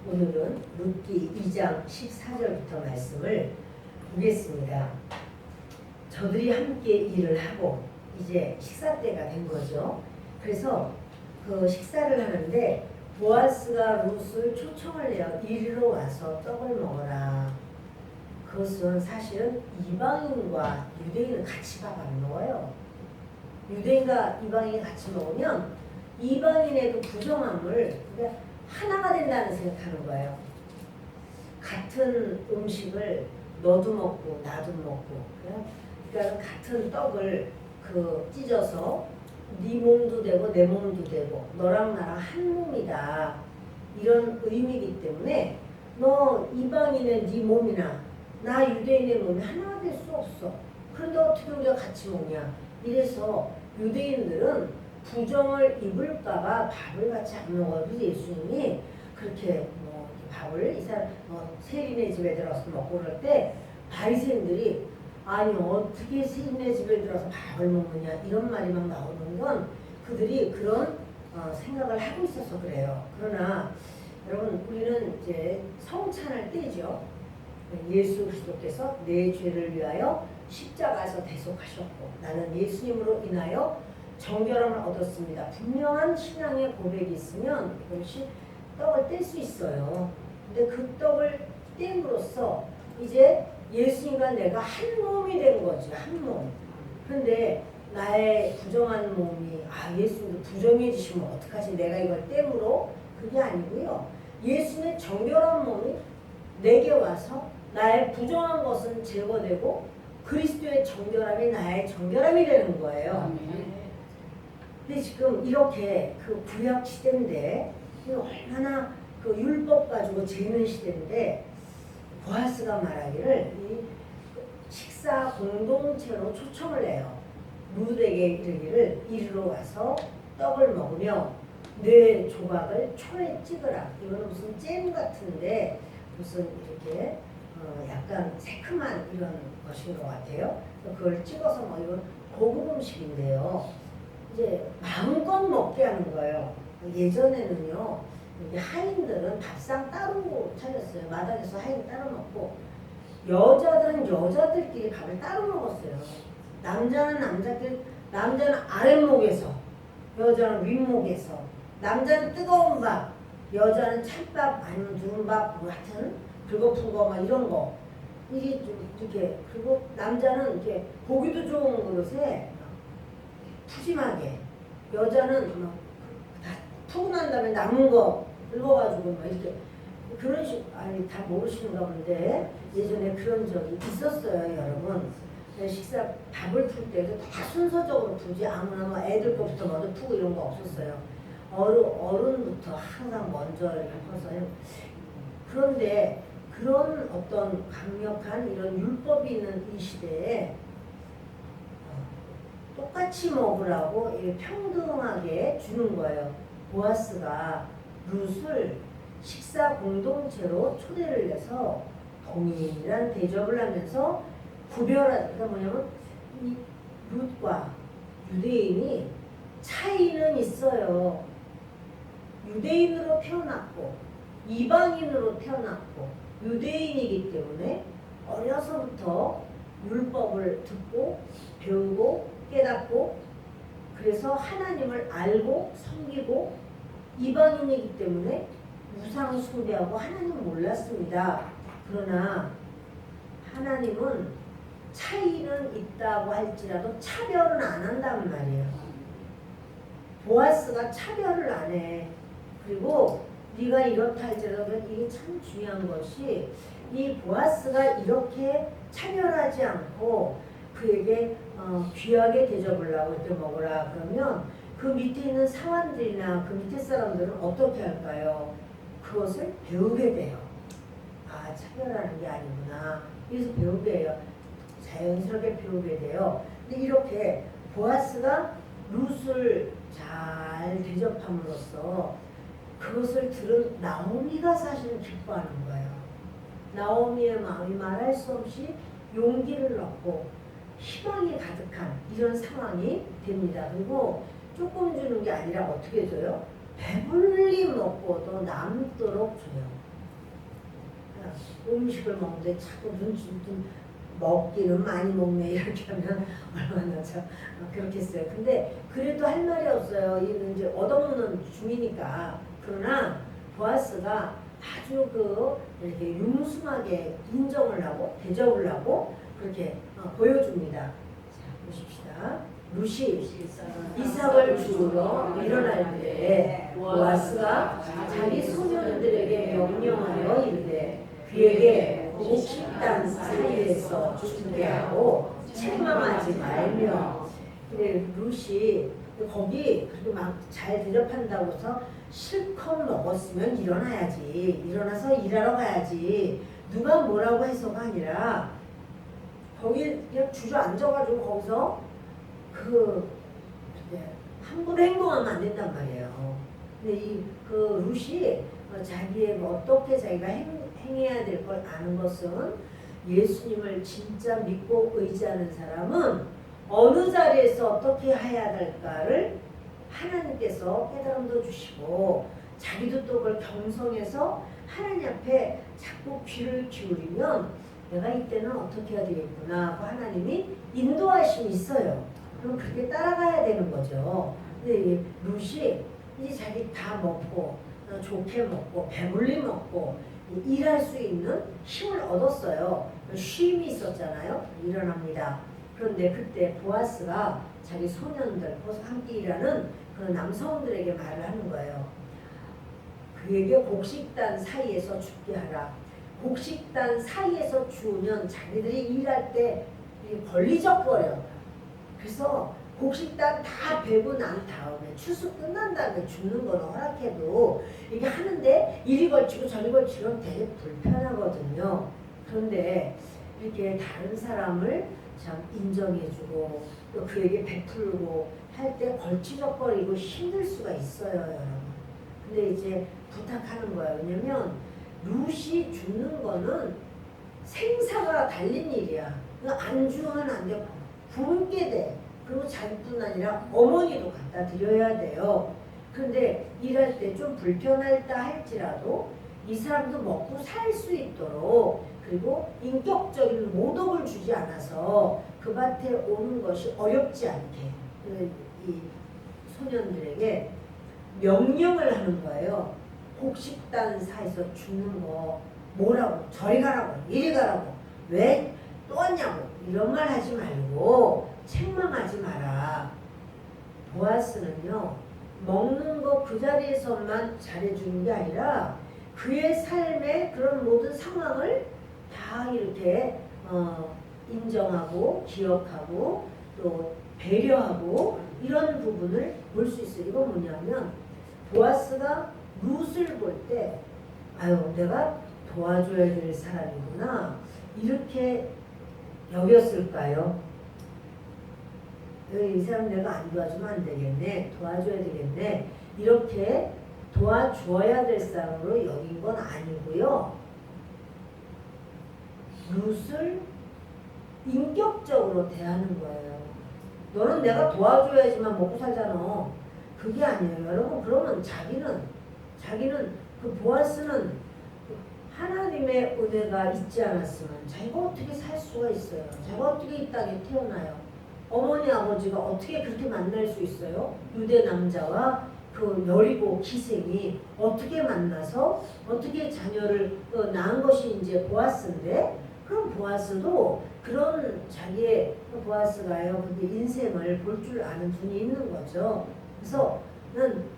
오늘은 룻기 2장 14절부터 말씀을 보겠습니다. 저들이 함께 일을 하고 이제 식사 때가 된 거죠. 그래서 그 식사를 하는데 보아스가 룻을 초청을 해요. 이리로 와서 떡을 먹어라. 그것은 사실은 이방인과 유대인은 같이 밥 안 먹어요. 유대인과 이방인이 같이 먹으면 이방인에도 부정함을 하나가 된다는 생각하는 거예요. 같은 음식을 너도 먹고 나도 먹고, 그러니까 같은 떡을 찢어서 네 몸도 되고 내 몸도 되고 너랑 나랑 한 몸이다, 이런 의미이기 때문에 너 이방인의 네 몸이나 나 유대인의 몸이 하나가 될 수 없어. 그런데 어떻게 우리가 같이 먹냐. 이래서 유대인들은 부정을 입을까봐 밥을 같이 안 먹어요. 그래서 예수님이 그렇게 밥을 이 사람 세린의 집에 들어서 먹고 그럴 때 바리새인들이 아니 어떻게 세린의 집에 들어서 밥을 먹느냐 이런 말이 막 나오는 건 그들이 그런 생각을 하고 있어서 그래요. 그러나 여러분, 우리는 이제 성찬할 때죠. 예수 그리스도께서 내 죄를 위하여 십자가에서 대속하셨고 나는 예수님으로 인하여 정결함을 얻었습니다. 분명한 신앙의 고백이 있으면 이것이 떡을 뗄 수 있어요. 근데 그 떡을 떼므로써 이제 예수님과 내가 한 몸이 된 거지. 한 몸. 그런데 나의 부정한 몸이 예수님도 부정해지시면 어떡하지? 내가 이걸 떼므로? 그게 아니고요. 예수님의 정결한 몸이 내게 와서 나의 부정한 것은 제거되고 그리스도의 정결함이 나의 정결함이 되는 거예요. 근데 지금 이렇게 구약 시대인데 얼마나 율법 가지고 재는 시대인데 보아스가 말하기를 이 식사 공동체로 초청을 해요. 룻에게 이르기를 이리로 와서 떡을 먹으며 내 조각을 초에 찍으라. 이거는 무슨 잼 같은데 무슨 이렇게 약간 새큼한 이런 것인 것 같아요. 그걸 찍어서 이건 고급 음식인데요. 이제 마음껏 먹게 하는 거예요. 예전에는요, 하인들은 밥상 따로 차렸어요. 마당에서 하인 따로 먹고 여자들은 여자들끼리 밥을 따로 먹었어요. 남자는 남자끼리, 남자는 아랫목에서, 여자는 윗목에서, 남자는 뜨거운 밥, 여자는 찬밥 아니면 누른밥, 하여튼 불고픈 거 막 이런 거, 이게 좀 이렇게, 그리고 남자는 이렇게 보기도 좋은 그릇에 푸짐하게, 여자는 막 다 푸고 난 다음에 남은 거 긁어가지고 막 이렇게 그런 식, 다 모르시는가 본데 예전에 그런 적이 있었어요, 여러분. 식사 밥을 풀 때도 다 순서적으로 풀지 아무나 애들 거부터 먼저 푸고 이런 거 없었어요. 어른부터 항상 먼저 이렇게 퍼서요. 그런데 그런 어떤 강력한 이런 율법이 있는 이 시대에 똑같이 먹으라고 평등하게 주는 거예요. 보아스가 룻을 식사 공동체로 초대를 해서 동일한 대접을 하면서 구별하니까 뭐냐면 이 룻과 유대인이 차이는 있어요. 유대인으로 태어났고 이방인으로 태어났고 유대인이기 때문에 어려서부터 율법을 듣고 배우고 깨닫고 그래서 하나님을 알고 섬기고 이방인이기 때문에 우상 숭배하고 하나님을 몰랐습니다. 그러나 하나님은 차이는 있다고 할지라도 차별은 안 한단 말이에요. 보아스가 차별을 안 해. 그리고 네가 이렇다 할지라도 이게 참 중요한 것이 이 보아스가 이렇게 차별하지 않고 그에게 귀하게 대접을 하고 이렇게 먹으라 그러면 그 밑에 있는 사람들이나 그 밑에 사람들은 어떻게 할까요? 그것을 배우게 돼요. 차별하는 게 아니구나. 그래서 배우게 해요. 자연스럽게 배우게 돼요. 근데 이렇게 보아스가 룻을 잘 대접함으로써 그것을 들은 나오미가 사실은 기뻐하는 거예요. 나오미의 마음이 말할 수 없이 용기를 얻고 희망이 가득한 이런 상황이 됩니다. 그리고 조금 주는 게 아니라 어떻게 줘요? 배불리 먹고도 남도록 줘요. 음식을 먹는데 자꾸 눈 먹기는 많이 먹네 이렇게 하면 얼마나 참 그렇겠어요. 근데 그래도 할 말이 없어요. 이는 이제 얻어먹는 중이니까. 그러나 보아스가 아주 이렇게 융숭하게 인정을 하고 대접을 하고 그렇게 보여줍니다. 자 보십시다. 룻이 이삭을 주우러 일어날 때에 보아스가 자기 소년들에게 명령하여 이르되 그에게 곡식단 사이에서 죽게 하고 책망하지 말며. 근데 룻이 거기 그렇게 막 잘 대접한다고 해서 실컷 먹었으면 일어나야지. 일어나서 일하러 가야지. 누가 뭐라고 해서가 아니라 거기 그냥 주저앉아가지고 거기서 함부로 행동하면 안 된단 말이에요. 근데 룻이 자기의 어떻게 자기가 행해야 될 걸 아는 것은 예수님을 진짜 믿고 의지하는 사람은 어느 자리에서 어떻게 해야 될까를 하나님께서 깨달음도 주시고 자기도 또 그걸 경성해서 하나님 앞에 자꾸 귀를 기울이면 내가 이때는 어떻게 해야 되겠구나 하고 하나님이 인도하심이 있어요. 그럼 그렇게 따라가야 되는 거죠. 근데 룻이 이제 자기 다 먹고 좋게 먹고 배불리 먹고 일할 수 있는 힘을 얻었어요. 쉼이 있었잖아요. 일어납니다. 그런데 그때 보아스가 자기 소년들, 함께 일하는 그 남성들에게 말을 하는 거예요. 그에게 곡식단 사이에서 죽게 하라. 곡식단 사이에서 죽으면 자기들이 일할 때 걸리적거려. 그래서 곡식단 다 베고 난 다음에 추수 끝난 다음에 죽는 건 허락해도 이게 하는데 이리 걸치고 저리 걸치면 되게 불편하거든요. 그런데 이렇게 다른 사람을 참 인정해주고 또 그에게 베풀고 할 때 걸치적거리고 힘들 수가 있어요, 여러분. 근데 이제 부탁하는 거예요. 왜냐면 룻이 죽는 거는 생사가 달린 일이야. 안 죽으면 안 돼. 굶게 돼. 그리고 자기뿐 아니라 어머니도 갖다 드려야 돼요. 그런데 일할 때 좀 불편하다 할지라도 이 사람도 먹고 살 수 있도록 그리고 인격적인 모독을 주지 않아서 그 밭에 오는 것이 어렵지 않게 이 소년들에게 명령을 하는 거예요. 곡식단 사이에서 죽는 거 뭐라고 저리 가라고 이리 가라고 왜 또 왔냐고 이런 말 하지 말고 책망하지 마라. 보아스는요 먹는 거 그 자리에서만 잘해주는 게 아니라 그의 삶의 그런 모든 상황을 다 이렇게 인정하고 기억하고 또 배려하고 이런 부분을 볼 수 있어요. 이건 뭐냐면 보아스가 룻을 볼 때 아유 내가 도와줘야 될 사람이구나 이렇게 여겼을까요? 이 사람 내가 안 도와주면 안 되겠네. 도와줘야 되겠네. 이렇게 도와줘야 될 사람으로 여긴 건 아니고요. 룻을 인격적으로 대하는 거예요. 너는 내가 도와줘야지만 먹고 살잖아. 그게 아니에요. 여러분 그러면 자기는 그 보아스는 하나님의 은혜가 있지 않았으면 자기가 어떻게 살 수가 있어요. 자기가 어떻게 이 땅에 태어나요. 어머니 아버지가 어떻게 그렇게 만날 수 있어요? 유대 남자와 그 여리고 기생이 어떻게 만나서 어떻게 자녀를 낳은 것이 이제 보아스인데 그럼 보아스도 그런 자기의 보아스가요. 근데 인생을 볼 줄 아는 분이 있는 거죠. 그래서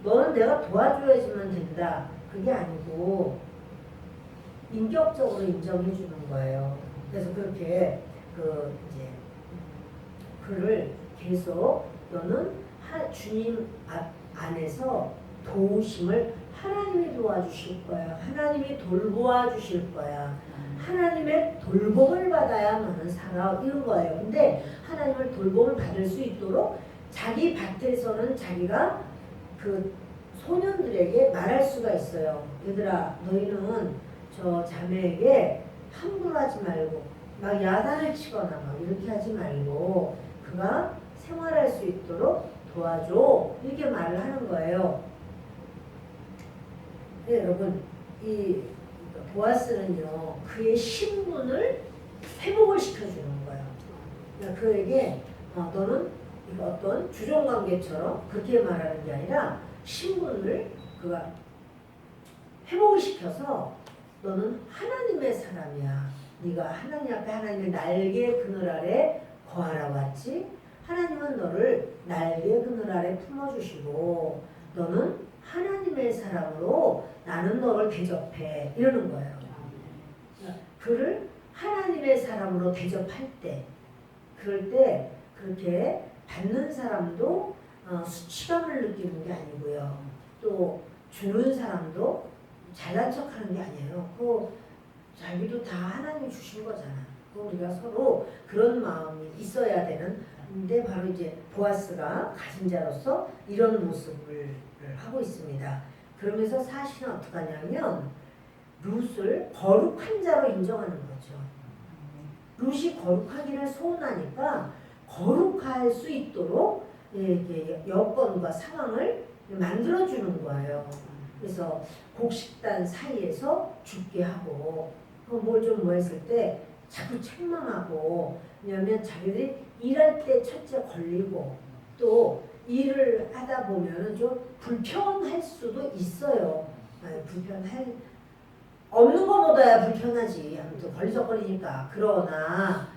너는 내가 도와줘야지만 된다. 그게 아니고 인격적으로 인정해 주는 거예요. 그래서 그렇게 이제 그를 계속 너는 주님 안에서 도우심을 하나님이 도와주실 거야. 하나님이 돌보아 주실 거야. 하나님의 돌봄을 받아야 너는 살아 이런 거예요. 근데 하나님을 돌봄을 받을 수 있도록 자기 밭에서는 자기가 그 소년들에게 말할 수가 있어요. 얘들아 너희는 저 자매에게 함부로 하지 말고 막 야단을 치거나 막 이렇게 하지 말고 그가 생활할 수 있도록 도와줘 이렇게 말을 하는 거예요. 네, 여러분 이 보아스는요 그의 신분을 회복을 시켜주는 거예요. 그러니까 그에게 너는 어떤 주종관계처럼 그렇게 말하는 게 아니라 신분을 그가 회복을 시켜서 너는 하나님의 사람이야. 네가 하나님 앞에 하나님의 날개 그늘 아래 거하라고 했지. 하나님은 너를 날개 그늘 아래 품어주시고 너는 하나님의 사람으로 나는 너를 대접해 이러는 거예요. 그를 하나님의 사람으로 대접할 때 그럴 때 그렇게 받는 사람도 수치감을 느끼는 게 아니고요. 또 주는 사람도 잘난 척하는 게 아니에요. 자기도 다 하나님이 주신 거잖아. 우리가 서로 그런 마음이 있어야 되는데 바로 이제 보아스가 가진 자로서 이런 모습을 하고 있습니다. 그러면서 사실은 어떻게 하냐면 룻을 거룩한 자로 인정하는 거죠. 룻이 거룩하기를 소원하니까 거룩할 수 있도록 여건과 상황을 만들어주는 거예요. 그래서 곡식단 사이에서 죽게 하고 뭘 좀 뭐 했을 때 자꾸 책망하고 왜냐하면 자기들이 일할 때 첫째 걸리고 또 일을 하다 보면 좀 불편할 수도 있어요. 불편할 없는 것보다야 불편하지. 아무튼 걸리적거리니까. 그러나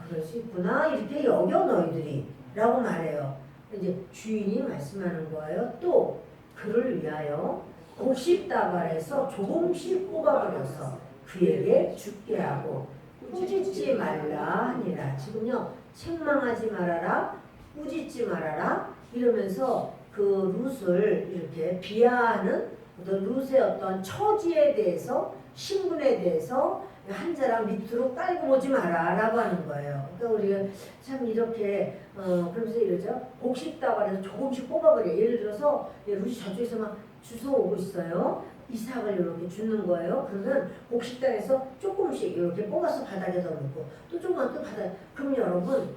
그럴 수 있구나 이렇게 여겨 너희들이 라고 말해요. 이제 주인이 말씀하는 거예요. 또 그를 위하여 곡식다발에서 조금씩 뽑아버려서 그에게 죽게 하고 꾸짖지 말라 하니라. 지금요 책망하지 말아라 꾸짖지 말아라 이러면서 그 룻을 이렇게 비하하는 어떤 룻의 어떤 처지에 대해서 신분에 대해서 한 자랑 밑으로 깔고 오지 마라 라고 하는 거예요. 그러니까 우리가 참 이렇게 그러면서 이러죠. 곡식다발에서 조금씩 뽑아버려요. 예를 들어서 룻이 저쪽에서 막 주워오고 있어요. 이삭을 이렇게 주는 거예요. 그러면 곡식단에서 조금씩 이렇게 뽑아서 바닥에다 놓고 또 조금만 또 바닥에. 그럼 여러분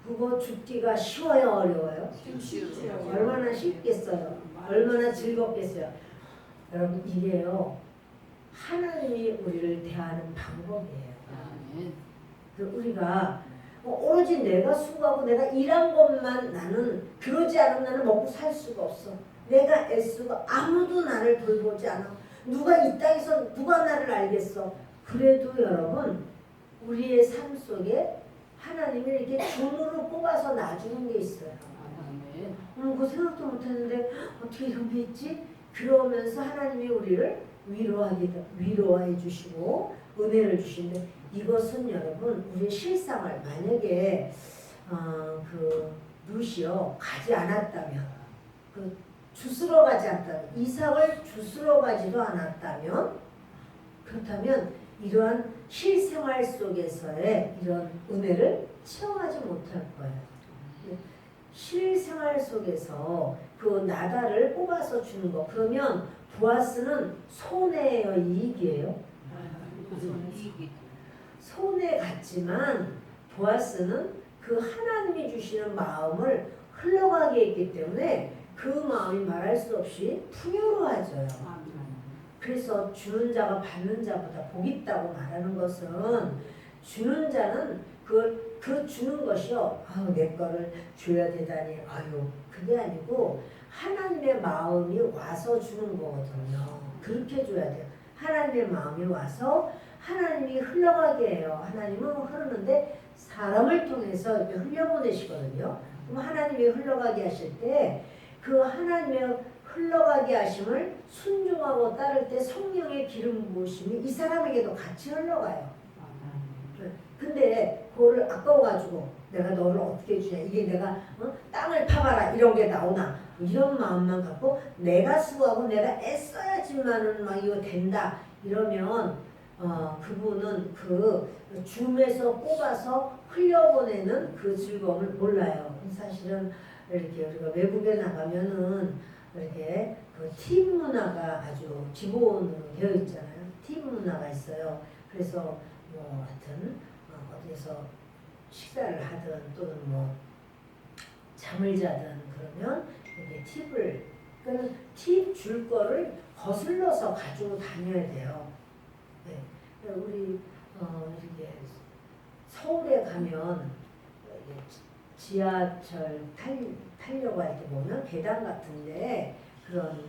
그거 줍기가 쉬워요 어려워요? 쉽죠. 얼마나 쉽겠어요? 얼마나 즐겁겠어요? 여러분 이게요 하나님이 우리를 대하는 방법이에요. 우리가 오로지 내가 수고하고 내가 일한 것만 나는 그러지 않으면 나는 먹고 살 수가 없어. 내가 애쓰고 아무도 나를 돌보지 않아. 누가 이 땅에서 누가 나를 알겠어. 그래도 여러분 우리의 삶 속에 하나님이 이렇게 종으로 뽑아서 놔주는 게 있어요. 그거 생각도 못했는데 어떻게 이런 게 있지? 그러면서 하나님이 우리를 위로해 주시고 은혜를 주시는데 이것은 여러분 우리의 실상을 만약에 그 룻이요 가지 않았다면 주스러 가지 않았다면 이삭을 주스러 가지도 않았다면 그렇다면 이러한 실생활 속에서의 이런 은혜를 체험하지 못할 거예요. 실생활 속에서 그 나다를 뽑아서 주는 거 그러면 보아스는 손해예요 이익이에요? 손해 같지만 보아스는 그 하나님이 주시는 마음을 흘러가게 했기 때문에 그 마음이 말할 수 없이 풍요로워져요. 그래서 주는 자가 받는 자보다 복 있다고 말하는 것은 주는 자는 그 주는 것이요. 내 거를 줘야 되다니. 그게 아니고 하나님의 마음이 와서 주는 거거든요. 그렇게 줘야 돼요. 하나님의 마음이 와서 하나님이 흘러가게 해요. 하나님은 흐르는데 사람을 통해서 이렇게 흘려보내시거든요. 그럼 하나님이 흘러가게 하실 때 그 하나님의 흘러가게 하심을 순종하고 따를 때 성령의 기름 부으심이 이 사람에게도 같이 흘러가요. 근데 그거를 아까워가지고 내가 너를 어떻게 주냐 이게 내가 땅을 파봐라 이런 게 나오나 이런 마음만 갖고 내가 수고하고 내가 애써야지만은 막 이거 된다 이러면 그분은 그 줌에서 뽑아서 흘려보내는 그 즐거움을 몰라요. 사실은 이렇게 우리가 외국에 나가면은 이렇게 그 팀 문화가 아주 기본으로 되어 있잖아요. 팀 문화가 있어요. 그래서 뭐 하여튼 어디서 식사를 하든 또는 뭐 잠을 자든 그러면 이렇게 팁을 팁 줄 거를 거슬러서 가지고 다녀야 돼요. 네. 우리 이렇게 서울에 가면 이게 지하철 타려고 할 때 보면 계단 같은데 그런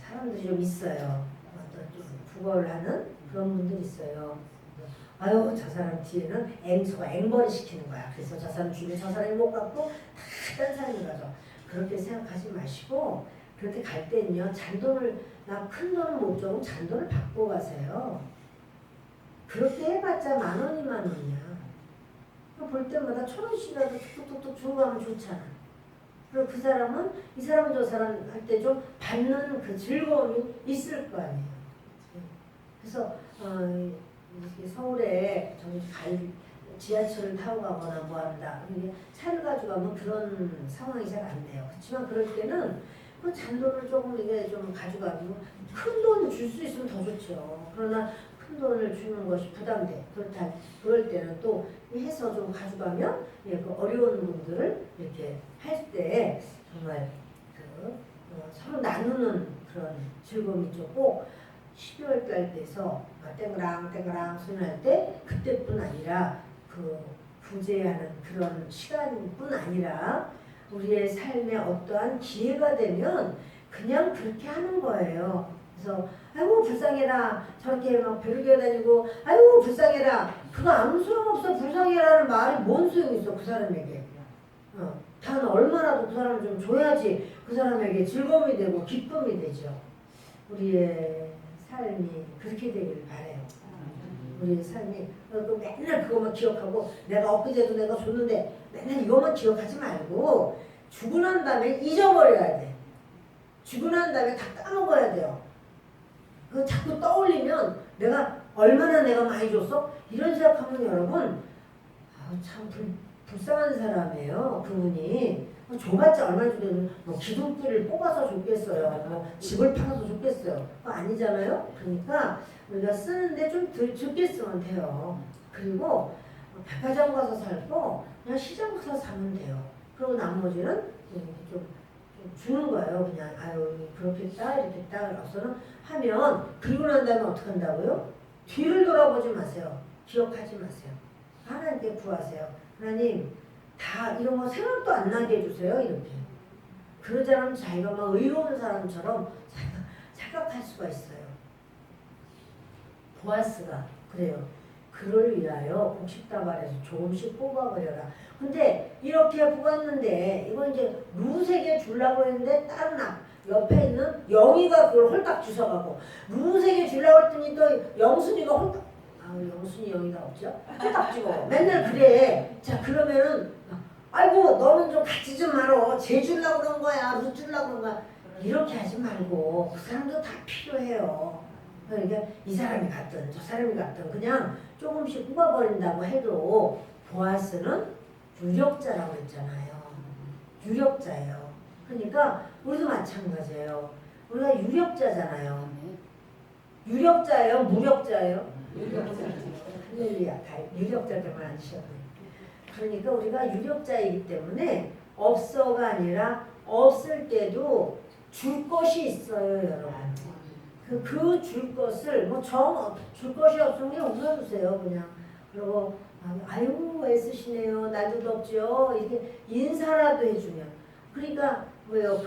사람들이 좀 있어요. 어떤 좀 구걸을 하는 그런 분들이 있어요. 아유 저 사람 뒤에는 앵벌이 시키는 거야. 그래서 저 사람 주변에 저 사람이 못 갖고 다른 사람이 가죠. 그렇게 생각하지 마시고 그렇게 갈 때는요 잔돈을 나 큰 돈은 못 주고 잔돈을 받고 가세요. 그렇게 해봤자 10,000원, 20,000원이야. 볼 때마다 1,000원씩이라도 툭툭툭툭 주고 가면 좋잖아. 그리고 그 사람은 이 사람 저 사람 할 때 좀 받는 그 즐거움이 있을 거 아니에요. 그래서 서울에 지하철을 타고 가거나 뭐 한다. 이게 차를 가지고 가면 그런 상황이 잘 안 돼요. 그렇지만 그럴 때는 그 잔돈을 조금 이게 좀 가져가고 큰 돈을 줄 수 있으면 더 좋죠. 그러나 큰 돈을 주는 것이 부담돼. 그럴 때는 또 해서 좀 가져가면 그 어려운 분들을 이렇게 할 때 정말 서로 나누는 그런 즐거움이 있죠. 꼭 12월 달 돼서 땡그랑 소리 날 때 그때뿐 아니라 그 구제하는 그런 시간뿐 아니라 우리의 삶에 어떠한 기회가 되면 그냥 그렇게 하는 거예요. 그래서 아이고 불쌍해라 저렇게 막 벼르게 다니고 아이고 불쌍해라 그거 아무 소용없어. 불쌍해라는 말이 뭔 소용이 있어 그 사람에게. 단 얼마나도 그 사람을 좀 줘야지 그 사람에게 즐거움이 되고 기쁨이 되죠. 우리의 삶이 그렇게 되길 바래요. 우리의 삶이 맨날 그것만 기억하고 내가 엊그제도 내가 줬는데 맨날 이것만 기억하지 말고 주고 난 다음에 잊어버려야 돼. 주고 난 다음에 다 까먹어야 돼요. 그 자꾸 떠올리면 내가 얼마나 내가 많이 줬어? 이런 생각하면 여러분 참 불쌍한 사람이에요. 그분이 줘봤자 얼마나 주겠어요. 뭐 기둥뿌리를 뽑아서 줬겠어요. 뭐 집을 팔아서 줬겠어요. 그거 아니잖아요. 그러니까 우리가 쓰는데 좀 적게 쓰면 돼요. 그리고 백화점 가서 살 거 그냥 시장 가서 사면 돼요. 그리고 나머지는 좀 주는 거예요. 그냥 아유 그렇겠다 이렇겠다 그래서는 하면 그리고 난 다음에 어떻게 한다고요? 뒤를 돌아보지 마세요. 기억하지 마세요. 하나님께 구하세요. 하나님 다 이런 거 생각도 안 나게 해주세요. 이렇게. 그러지 않으면 자기가 막 의로운 사람처럼 생각할 수가 있어요. 보아스가 그래요. 그를 위하여 곡식다발에서 조금씩 뽑아버려라. 근데 이렇게 뽑았는데 이건 이제 루색에 주려고 했는데 다른 옆에 있는 영희가 그걸 홀딱 주워가고 루색에 주려고 했더니 또 영순이가 홀딱 영순이 영희가 없죠? 홀딱 주고 맨날 그래. 자 그러면은 아이고 너는 좀 같이 좀 말어. 쟤 주려고 그런 거야. 루 주려고 그런 거야. 이렇게 하지 말고 그 사람도 다 필요해요. 그러니까 이 사람이 갔든 저 사람이 갔든 그냥 조금씩 뽑아버린다고 해도 보아스는 유력자라고 했잖아요. 유력자예요. 그러니까 우리도 마찬가지예요. 우리가 유력자잖아요. 유력자예요? 무력자예요? 할렐루야. 유력자들만 안 쉬어요. 그러니까 우리가 유력자이기 때문에 없어가 아니라 없을 때도 줄 것이 있어요, 여러분. 그 줄 것을 줄 것이 없으면 그냥 웃어주세요, 그냥. 그리고 아유 애쓰시네요, 날도 덥죠. 이렇게 인사라도 해주면. 그러니까 뭐요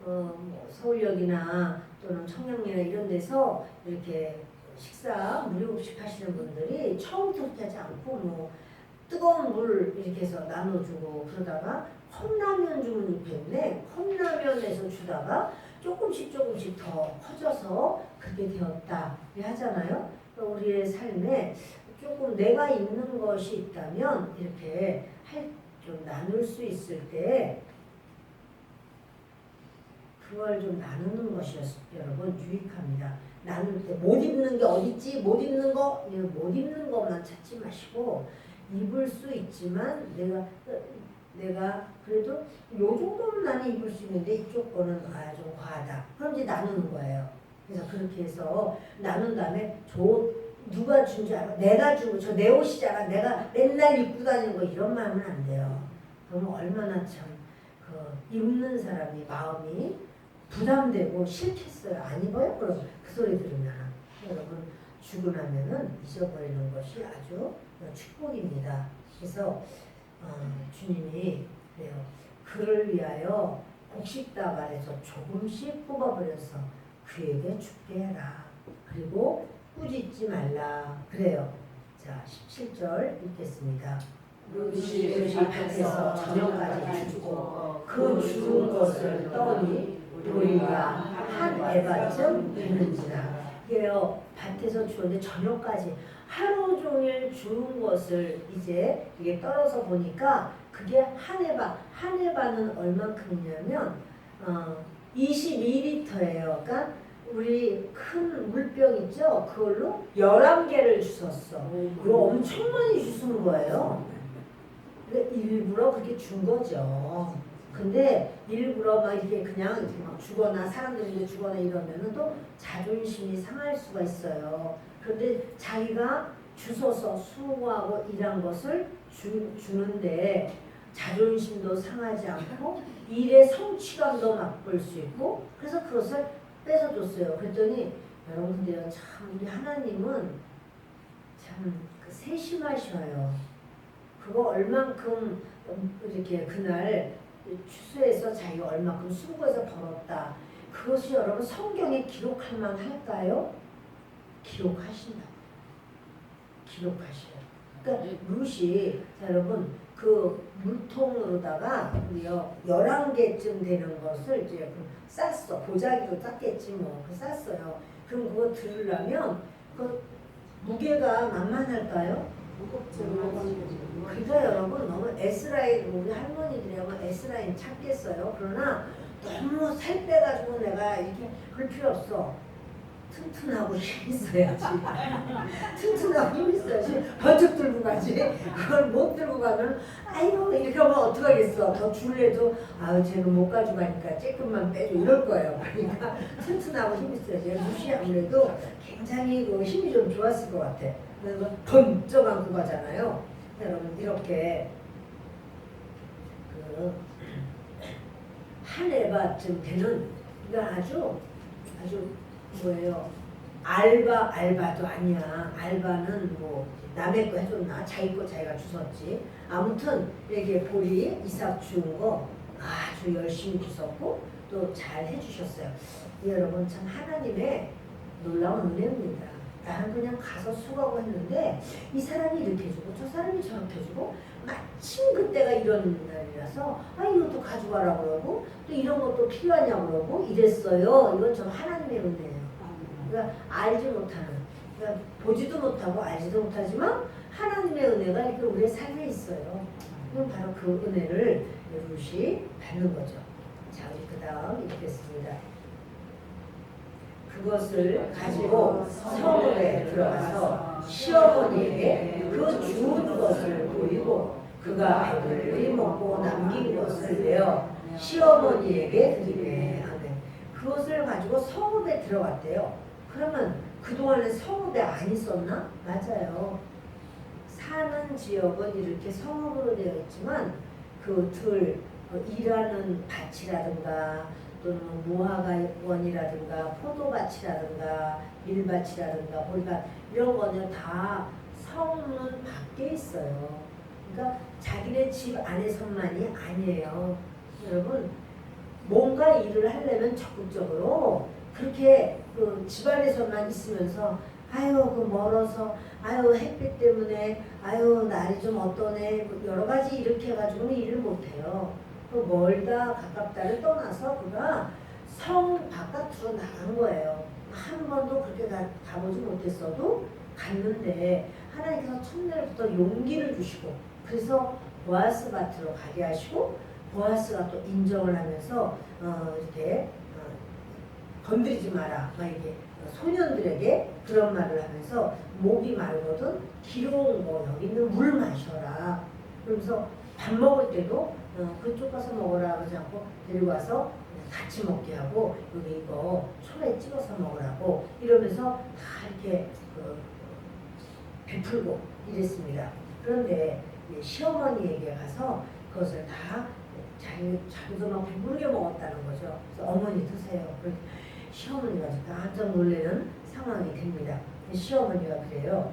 뭐 서울역이나 또는 청량리나 이런 데서 이렇게 식사 무료급식 하시는 분들이 처음부터 하지 않고 뭐 뜨거운 물 이렇게 해서 나눠주고 그러다가 컵라면 주문 입혔네. 컵라면에서 주다가 조금씩 더 커져서 그렇게 되었다 하잖아요. 우리의 삶에 조금 내가 있는 것이 있다면 이렇게 좀 나눌 수 있을 때 그걸 좀 나누는 것이 여러분 유익합니다. 나눌 때 못 입는 게 어딨지? 못 입는 것만 찾지 마시고 입을 수 있지만 내가 그래도 요 정도는 나는 입을 수 있는데 이쪽 거는 좀 과하다. 그럼 이제 나누는 거예요. 그래서 그렇게 해서 나눈 다음에 누가 준 줄 알아? 내가 준 거, 저 내 옷이잖아. 내가 맨날 입고 다니는 거 이런 말 하면 안 돼요. 그러면 얼마나 참 입는 사람이 마음이 부담되고 싫겠어요. 안 입어요? 그럼 그 소리 들으면 여러분 주고 나면은 잊어버리는 것이 아주 축복입니다. 그래서 주님이 그래요. 그를 위하여 곡식다발에서 조금씩 뽑아버려서 그에게 죽게 해라. 그리고 꾸짖지 말라. 그래요. 자, 17절 읽겠습니다. 룻이 밭에서 저녁까지 주고 그 주운 것을 떠니 우리가 한 에바쯤 되는지라. 이게요, 밭에서 주었는데 저녁까지 하루 종일 주운 것을 이제 이게 떨어서 보니까 그게 한 에바는 얼만큼이냐면 22리터예요. 그러니까 우리 큰 물병 있죠? 그걸로 11개를 주웠어. 이거 엄청 많이 주운 거예요. 근데 일부러 그렇게 준 거죠. 근데 일부러 막 이렇게 그냥 이렇게 막 주거나 사람들이 주거나 이러면은 또 자존심이 상할 수가 있어요. 그런데 자기가 주워서 수고하고 일한 것을 주는데 자존심도 상하지 않고 일의 성취감도 맛볼 수 있고 그래서 그것을 뺏어줬어요. 그랬더니 여러분 근데요 참 우리 하나님은 참 세심하셔요. 그거 얼만큼 이렇게 그날 추수해서 자기가 얼마큼 수고해서 벌었다. 그것이 여러분 성경에 기록할 만할까요? 기록하신다. 기록하셔요. 그러니까 룻이 여러분 그 물통으로다가 우리요 11개쯤 되는 것을 이제 쌌어. 보자기도 쌌겠지 뭐. 그 쌌어요. 그럼 그거 들으려면 그 무게가 만만할까요? 그러니까 여러분 너무 S라인 우리 할머니들이라고 S라인 찾겠어요. 그러나 너무 살 빼가지고 내가 이렇게 그럴 필요 없어. 튼튼하고 힘 있어야지. 튼튼하고 힘 있어야지. 번쩍 들고 가지. 그걸 못 들고 가면 아이고 이렇게 하면 어떡하겠어. 더 줄래도 아유 쟤는 못 가지고 가니까 조금만 빼줘 이럴 거예요. 그러니까 튼튼하고 힘 있어야지. 룻이 아무래도 굉장히 그 힘이 좀 좋았을 것 같아. 그래서 번쩍 안고 가잖아요. 여러분 이렇게 그 한 에바쯤 되는 그러니까 아주 뭐예요? 알바도 아니야. 알바는 뭐 남의 거 해줬나? 자기 거 자기가 주웠지. 아무튼 이렇게 보리 이삭 주운 거 아주 열심히 주웠고 또 잘 해주셨어요. 여러분 참 하나님의 놀라운 은혜입니다. 나는 그냥 가서 수고하고 했는데 이 사람이 이렇게 해주고 저 사람이 저렇게 해주고 마침 그때가 이런 날이라서 아 이것도 가져가라고 그러고 또 이런 것도 필요하냐고 그러고 이랬어요. 이건 좀 하나님의 은혜예요. 그러니까 알지 못하는 그러니까 보지도 못하고 알지도 못하지만 하나님의 은혜가 이렇게 우리의 삶에 있어요. 그럼 바로 그 은혜를 룻이 받는 거죠. 자 우리 그 다음 읽겠습니다. 그것을 가지고 성읍에 들어가서 시어머니에게 그 주운 것을 보이고 그가 배불리 먹고 남긴 것을 내어 시어머니에게 드리매. 아멘. 그것을 가지고 성읍에 들어갔대요. 그러면 그동안에 성읍에 안 있었나? 맞아요. 사는 지역은 이렇게 성읍으로 되어 있지만 그 일하는 밭이라든가 또는 무화과원이라든가 포도밭이라든가 밀밭이라든가 보니까 이런 거는 다 성문 밖에 있어요. 그러니까 자기네 집 안에서만이 아니에요. 여러분 뭔가 일을 하려면 적극적으로 그렇게 그 집안에서만 있으면서 아유 그 멀어서 아유 햇빛 때문에 아유 날이 좀 어떠네 여러 가지 이렇게 해가지고는 일을 못해요. 그 멀다 가깝다를 떠나서 그가 성 바깥으로 나간 거예요. 한 번도 그렇게 가보지 못했어도 갔는데 하나님께서 첫날부터 용기를 주시고 그래서 보아스 밭으로 가게 하시고 보아스가 또 인정을 하면서 이렇게 건드리지 마라 막 이렇게 소년들에게 그런 말을 하면서 목이 마르거든 기러운 거 여기 있는 물 마셔라. 그러면서 밥 먹을 때도 그쪽 가서 먹으라 그러지 않고 데리고 와서 같이 먹게 하고 여기 이거 초에 찍어서 먹으라고 이러면서 다 이렇게 베풀고 이랬습니다. 그런데 시어머니에게 가서 그것을 다 자기도 막 배부르게 먹었다는 거죠. 그래서 어머니 드세요. 시어머니가 깜짝 놀라는 상황이 됩니다. 시어머니가 그래요.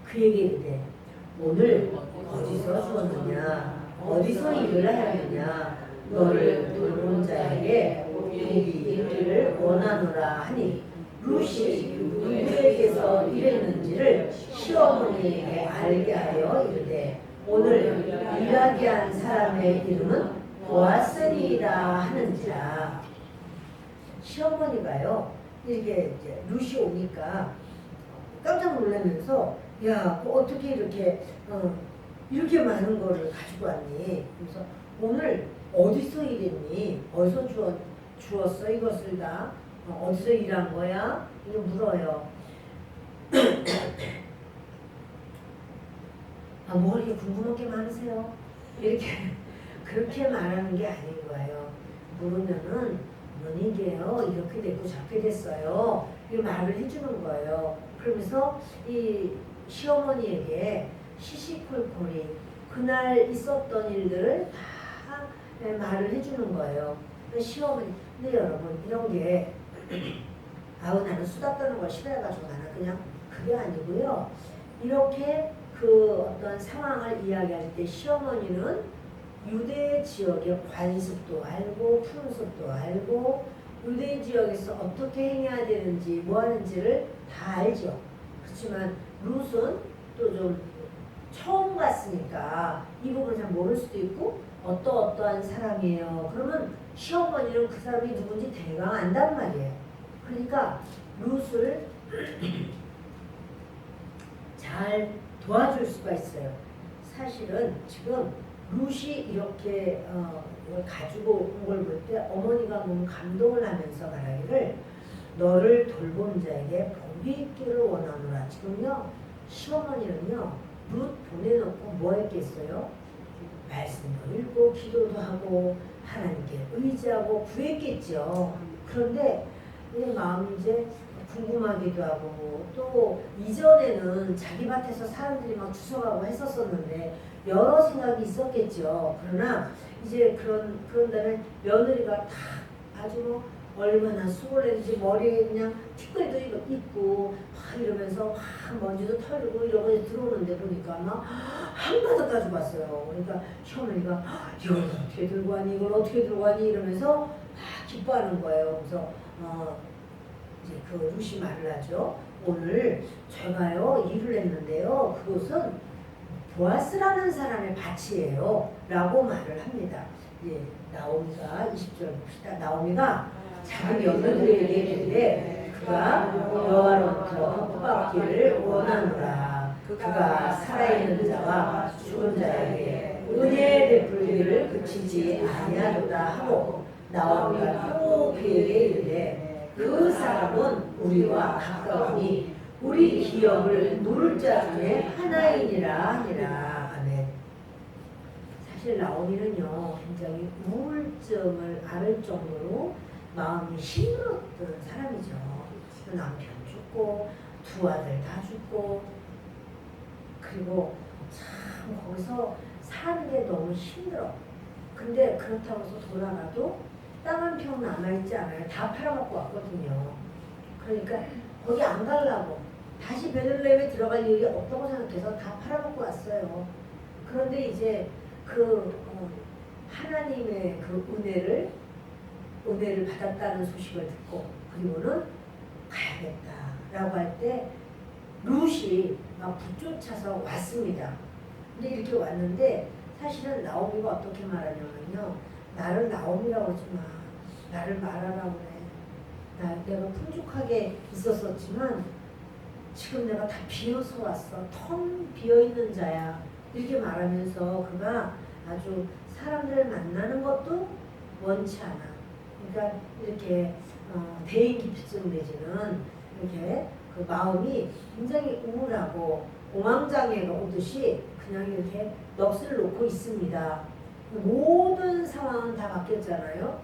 그 얘기를 해. 오늘 어디서 주었느냐, 어디서 일을 하였느냐, 너를 돌본 자에게 복이 있기를 원하노라 하니 룻이 누구에게서 일했는지를 시어머니에게 알게 하여 이르되 오늘 일하게 한 사람의 이름은 보아스니라 하는지라. 시어머니가요 이게 이제 룻이 오니까 깜짝 놀라면서 야, 어떻게 이렇게 많은 거를 가지고 왔니? 그래서 오늘 어디서 일했니? 어디서 주었어 이것을 다? 어디서 일한 거야? 이거 물어요. 아, 뭐 이렇게 궁금한 게 많으세요? 이렇게 그렇게 말하는 게 아닌 거예요. 물으면은 뭔 얘기예요? 이렇게 됐고 저렇게 됐어요. 이 말을 해주는 거예요. 그러면서 이 시어머니에게 시시콜콜이 그날 있었던 일들을 다 말을 해주는 거예요. 시어머니, 근데 여러분 이런 게 아우 나는 수다 떠는 걸 싫어해가지고 나는 그냥 그게 아니고요. 이렇게 그 어떤 상황을 이야기할 때 시어머니는 유대 지역의 관습도 알고 풍습도 알고 유대 지역에서 어떻게 행해야 되는지 뭐 하는지를 다 알죠. 그렇지만 룻은 또 좀 처음 갔으니까 이 부분을 잘 모를 수도 있고 어떠한 사람이에요. 그러면 시어머니는 그 사람이 누군지 대강 안단 말이에요. 그러니까 룻을 잘 도와줄 수가 있어요. 사실은 지금 룻이 이렇게 이걸 가지고 온 걸 볼 때 어머니가 너무 감동을 하면서 말하기를 너를 돌본 자에게 복이 있기를 원하노라. 지금요 시어머니는요 룻 보내놓고 뭐 했겠어요? 말씀도 읽고 기도도 하고 하나님께 의지하고 구했겠죠. 그런데 마음이 이제 궁금하기도 하고 또 이전에는 자기 밭에서 사람들이 막 주워가고 했었었는데 여러 생각이 있었겠죠. 그러나 이제 그런 다음에 며느리가 다 아주 뭐 얼마나 수고를 했는지 머리에 그냥 티끌도 있고 막 이러면서 막 먼지도 털고 이러고 들어오는데 보니까 막 한가득 가지고 왔어요. 그러니까 시어머니가 이걸 어떻게 들고 왔니 이걸 어떻게 들고 왔니 이러면서 막 기뻐하는 거예요. 그래서 이제 그 룻이 말을 하죠. 오늘 제가요 일을 했는데요. 그것은 보아스라는 사람의 밭이에요. 라고 말을 합니다. 예, 나오미가 20절 봅시다. 나오미가 자기 며느리에게 이르되 그가 여호와로부터 복받기를 원하노라. 그가 살아있는 자와 죽은 자에게 은혜 베풀기를 그치지 아니하도다 하고 나오미가 또 그에게 이르되 그 사람은 우리와 가까우니 우리 기업을 누를 자 중에 하나이니라 하니라. 아멘. 사실 나오미는요 굉장히 우울증을 앓을 정도로 마음이 힘들었던 사람이죠. 남편 죽고 두 아들 다 죽고 그리고 참 거기서 사는 게 너무 힘들어. 근데 그렇다고 해서 돌아가도 땅 한 평 남아있지 않아요. 다 팔아먹고 왔거든요. 그러니까 거기 안 가려고 다시 베들레헴에 들어갈 일이 없다고 생각해서 다 팔아먹고 왔어요. 그런데 이제 하나님의 그 은혜를 받았다는 소식을 듣고 그리고는 가야겠다라고 할 때 룻이 막 붙쫓아서 왔습니다. 근데 이렇게 왔는데 사실은 나오미가 어떻게 말하냐면요. 나를 나오미라고 하지 마. 나를 말하라고 그래. 내가 풍족하게 있었었지만 지금 내가 다 비어서 왔어. 텅 비어있는 자야. 이렇게 말하면서 그가 아주 사람들을 만나는 것도 원치 않아. 그러니까 이렇게 대인기피증 내지는 이렇게 그 마음이 굉장히 우울하고 공황장애가 오듯이 그냥 이렇게 넋을 놓고 있습니다. 모든 상황은 다 바뀌었잖아요.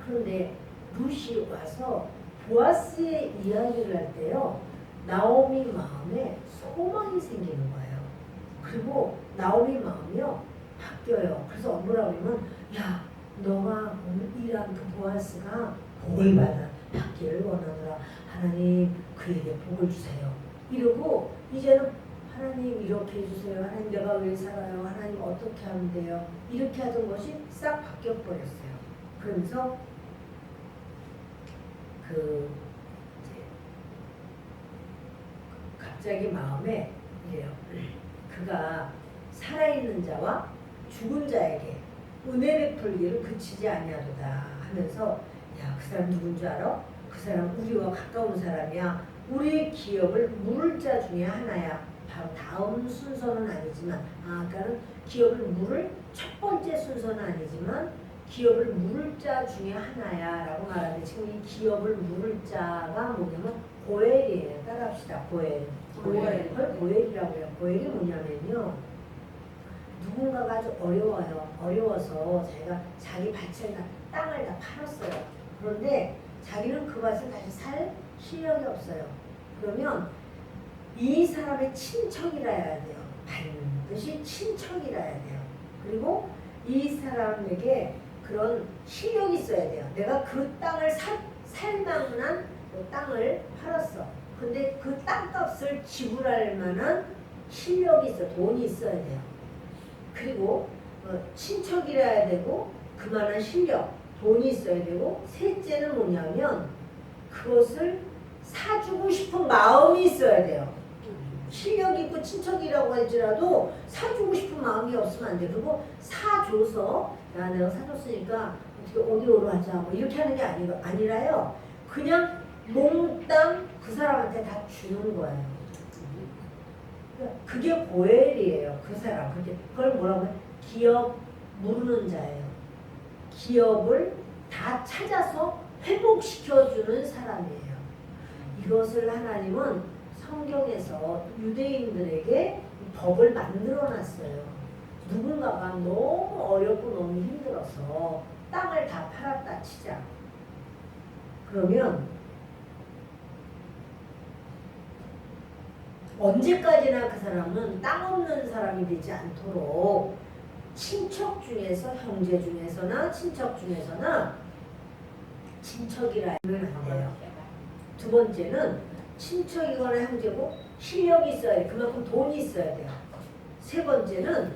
그런데 룻이 와서 보아스의 이야기를 할 때요. 나오미 마음에 소망이 생기는 거예요. 그리고 나오미 마음이요. 바뀌어요. 그래서 뭐라고 하면 야 너가 오늘 일한 그 보아스가 복을 받기를 원하노라. 하나님 그에게 복을 주세요. 이러고 이제는 하나님 이렇게 해주세요. 하나님 내가 왜 살아요? 하나님 어떻게 하면 돼요? 이렇게 하던 것이 싹 바뀌어 버렸어요. 그러면서 이제 갑자기 마음에 이래요. 그가 살아있는 자와 죽은 자에게 은혜 베풀기를 그치지 아니하도다 하면서 야, 그 사람 누군 줄 알아? 그 사람 우리와 가까운 사람이야. 우리의 기업을 물을 자 중에 하나야. 바로 다음 순서는 아니지만 아까는 기업을 물을 첫 번째 순서는 아니지만 기업을 물을 자 중에 하나야 라고 말하는데 지금 이 기업을 물을 자가 뭐냐면 고엘이에요. 따라합시다. 고엘. 그걸 고엘이라고 해요. 고엘이 뭐냐면요. 누군가가 아주 어려워서 자기가 자기 밭을 땅을 다 팔았어요. 그런데 자기는 그 밭을 다시 살 실력이 없어요. 그러면 이 사람의 친척이라야 돼요. 반드시 친척이라야 돼요. 그리고 이 사람에게 그런 실력이 있어야 돼요. 내가 그 땅을 살 만한 그 땅을 팔았어. 근데 그 땅값을 지불할 만한 실력이 있어. 돈이 있어야 돼요. 그리고 친척이라야 되고 그만한 실력, 돈이 있어야 되고 셋째는 뭐냐면 그것을 사주고 싶은 마음이 있어야 돼요. 실력이 있고 친척이라고 할지라도 사주고 싶은 마음이 없으면 안 돼. 그리고 사줘서 야 내가 사줬으니까 어떻게 오디오로 하자 뭐 이렇게 하는 게 아니라요. 그냥 몽땅 그 사람한테 다 주는 거예요. 그게 고엘이에요. 그 사람. 그걸 뭐라고 해? 기업 모르는 자예요. 기업을 다 찾아서 회복시켜주는 사람이에요. 이것을 하나님은 성경에서 유대인들에게 법을 만들어놨어요. 누군가가 너무 어렵고 너무 힘들어서 땅을 다 팔았다 치자. 그러면 언제까지나 그 사람은 땅 없는 사람이 되지 않도록 친척 중에서 형제 중에서나 친척 중에서나 친척이라 하면 안 돼요. 두 번째는 친척이거나 형제고 실력이 있어야 돼. 그만큼 돈이 있어야 돼요. 세 번째는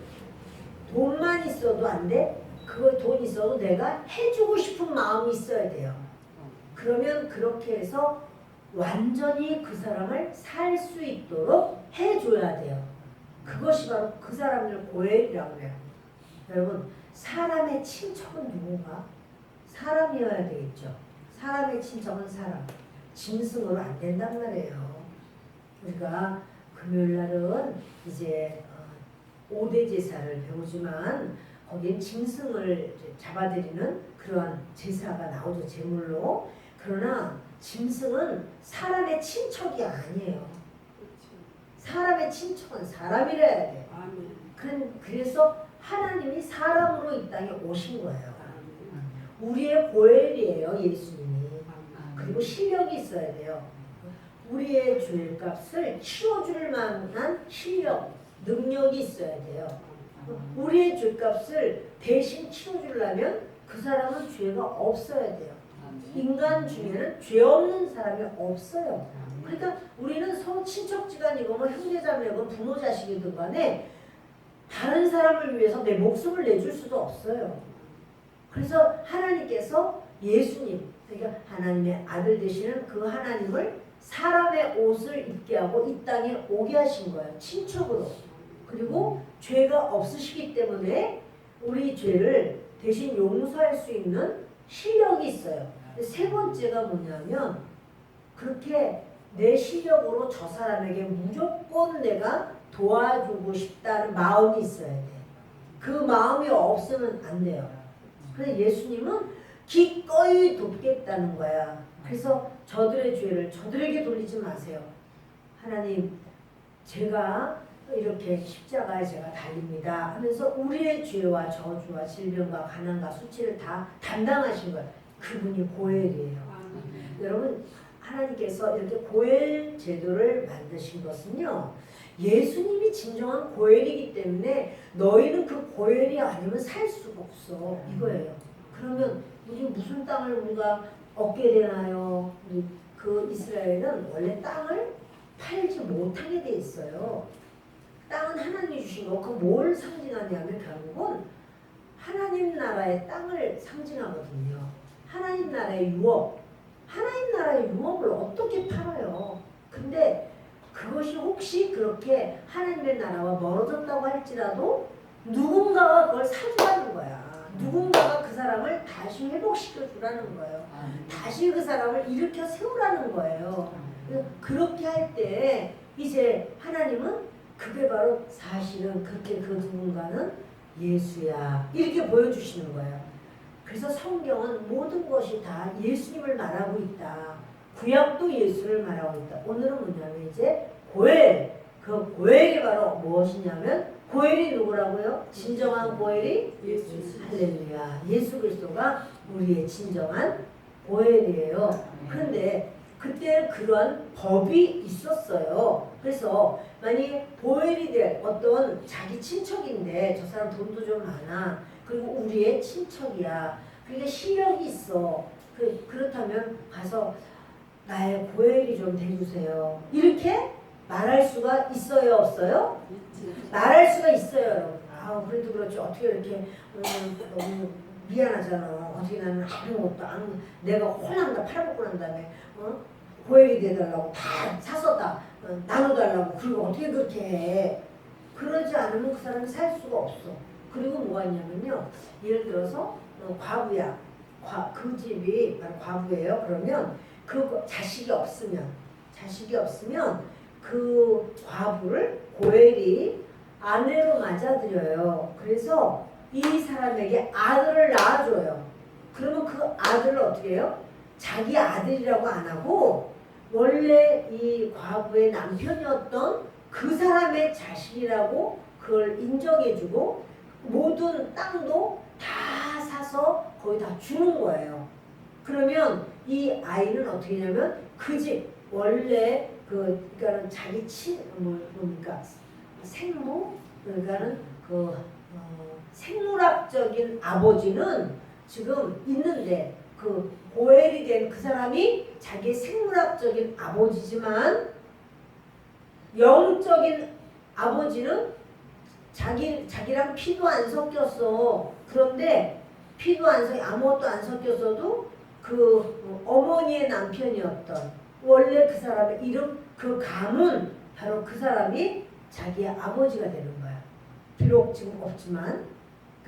돈만 있어도 안 돼. 그거 돈 있어도 내가 해주고 싶은 마음이 있어야 돼요. 그러면 그렇게 해서 완전히 그 사람을 살 수 있도록 해줘야 돼요. 그것이 바로 그 사람을 고엘이라고 해요. 여러분 사람의 친척은 누군가? 사람이어야 되겠죠. 사람의 친척은 사람. 짐승으로 안 된단 말이에요. 우리가 금요일 날은 이제 5대 제사를 배우지만 거기엔 짐승을 잡아들이는 그러한 제사가 나오죠. 제물로. 그러나 짐승은 사람의 친척이 아니에요. 사람의 친척은 사람이라야 돼요. 그래서 하나님이 사람으로 이 땅에 오신 거예요. 우리의 고엘이에요. 예수님이. 그리고 실력이 있어야 돼요. 우리의 죄값을 치워줄 만한 실력, 능력이 있어야 돼요. 우리의 죄값을 대신 치워주려면 그 사람은 죄가 없어야 돼요. 인간 중에는 죄 없는 사람이 없어요. 그러니까 우리는 서로 친척지간이고 뭐 형제자매고 부모 자식이든 간에 다른 사람을 위해서 내 목숨을 내줄 수도 없어요. 그래서 하나님께서 예수님, 그러니까 하나님의 아들 되시는 그 하나님을 사람의 옷을 입게 하고 이 땅에 오게 하신 거예요. 친척으로. 그리고 죄가 없으시기 때문에 우리 죄를 대신 용서할 수 있는 실력이 있어요. 세 번째가 뭐냐면 그렇게 내 실력으로 저 사람에게 무조건 내가 도와주고 싶다는 마음이 있어야 돼. 그 마음이 없으면 안 돼요. 그래서 예수님은 기꺼이 돕겠다는 거야. 그래서 저들의 죄를 저들에게 돌리지 마세요. 하나님, 제가 이렇게 십자가에 제가 달립니다 하면서 우리의 죄와 저주와 질병과 가난과 수치를 다 담당하신 거예요. 그분이 고엘이에요. 여러분, 하나님께서 이렇게 고엘 제도를 만드신 것은요, 예수님이 진정한 고엘이기 때문에 너희는 그 고엘이 아니면 살 수가 없어, 이거예요. 그러면 우리 무슨 땅을 우리가 얻게 되나요? 우리 그 이스라엘은 원래 땅을 팔지 못하게 돼 있어요. 땅은 하나님이 주신 거. 그 뭘 상징하냐면 결국은 하나님 나라의 땅을 상징하거든요. 하나님 나라의 유업. 하나님 나라의 유업을 어떻게 팔아요? 근데 그것이 혹시 그렇게 하나님의 나라와 멀어졌다고 할지라도 누군가가 그걸 사주라는 거야. 누군가가 그 사람을 다시 회복시켜 주라는 거예요. 다시 그 사람을 일으켜 세우라는 거예요. 그렇게 할 때 이제 하나님은 그게 바로 사실은 그렇게 그 누군가는 예수야. 이렇게 보여주시는 거예요. 그래서 성경은 모든 것이 다 예수님을 말하고 있다. 구약도 예수를 말하고 있다. 오늘은 뭐냐면 이제 고엘. 그 고엘이 바로 무엇이냐면 고엘이 누구라고요? 진정한 고엘이 예수. 할렐루야. 예수 그리스도가 우리의 진정한 고엘이에요. 그런데 그때 그런 법이 있었어요. 그래서 만약에 고엘이 될 어떤 자기 친척인데 저 사람 돈도 좀 많아. 그리고 우리의 친척이야. 그러니까 실력이 있어. 그렇다면 가서 나의 고엘이 좀 돼주세요. 이렇게 말할 수가 있어요, 없어요? 말할 수가 있어요, 여러분. 아, 그래도 그렇지. 어떻게 이렇게 너무 미안하잖아. 어떻게 나는 아무것도 안, 내가 홀랑다 팔아먹고 난 다음에 고엘이 돼달라고 다 샀었다. 나눠달라고. 그리고 어떻게 그렇게 해. 그러지 않으면 그 사람이 살 수가 없어. 그리고 뭐가 있냐면요. 예를 들어서 과부야. 그 집이 바로 과부예요. 그러면 그 자식이 없으면 그 과부를 고엘이 아내로 맞아들여요. 그래서 이 사람에게 아들을 낳아줘요. 그러면 그 아들을 어떻게 해요? 자기 아들이라고 안 하고 원래 이 과부의 남편이었던 그 사람의 자식이라고 그걸 인정해주고 모든 땅도 다 사서 거의 다 주는 거예요. 그러면 이 아이는 어떻게 하냐면 그 집 원래 그러니까는 자기 뭡니까 생모 그러니까는 생물학적인 아버지는 지금 있는데 그 고엘이 된 그 사람이 자기 생물학적인 아버지지만 영적인 아버지는 자기랑 피도 안 섞였어. 그런데 피도 안 섞여 아무것도 안 섞였어도 그 어머니의 남편이었던 원래 그 사람의 이름 그 가문 바로 그 사람이 자기의 아버지가 되는 거야. 비록 지금 없지만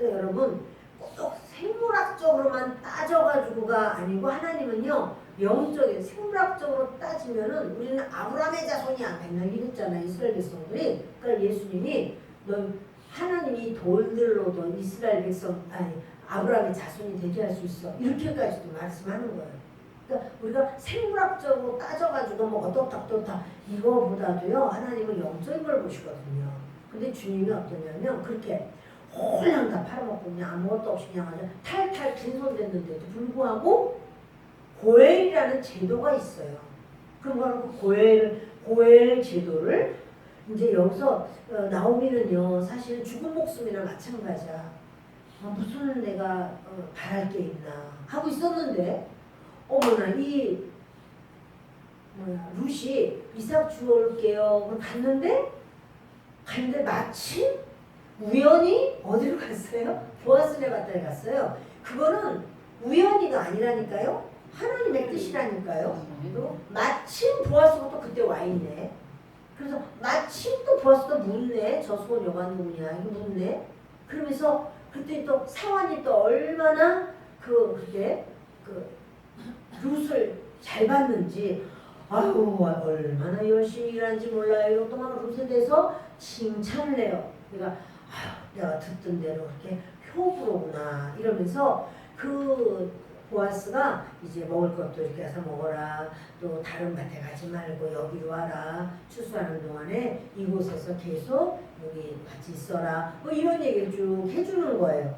여러분 꼭 생물학적으로만 따져가지고가 아니고 하나님은요 영적인 생물학적으로 따지면은 우리는 아브라함의 자손이야 맨날 이랬잖아 이스라엘 백성들이. 그러니까 예수님이 너 하나님이 돌들로도 이스라엘 백성 아브라함의 자손이 되게 할 수 있어 이렇게까지도 말씀하는 거예요. 그러니까 우리가 생물학적으로 따져가지고 뭐 어떻다 이거보다도요 하나님은 영적인 걸 보시거든요. 근데 주님이 어떠냐면 그렇게 홀랑 다 팔아먹고 그냥 아무것도 없이 그냥 아주 탈탈 빈손됐는데도 불구하고 고엘이라는 제도가 있어요. 그럼 바로 그 고엘 제도를 이제 여기서 나오미는요 사실 죽은 목숨이나 마찬가지야. 무슨 내가 바랄 게 있나 하고 있었는데 어머나 이 룻이 이삭 주워올게요. 갔는데 마침 우연히 어디로 갔어요? 보아스네 밭에 갔어요. 그거는 우연히가 아니라니까요. 하나님의 뜻이라니까요. 마침 보아스가 또 그때 와 있네. 그래서 마침 또 보아스가 묻네. 저 소원 여가 누구냐 이거 묻네. 그러면서 그때 또 상황이 또 얼마나 그게 룻을 잘 봤는지 아유 얼마나 열심히 일하는지 몰라요. 또 막 룻에 대해서 칭찬을 해요. 그러니까 내가 듣던 대로 그렇게 효부로구나 이러면서 그 보아스가 이제 먹을 것도 이렇게 해서 먹어라. 또 다른 밭에 가지 말고 여기로 와라. 추수하는 동안에 이곳에서 계속 여기 같이 있어라. 뭐 이런 얘기를 쭉 해주는 거예요.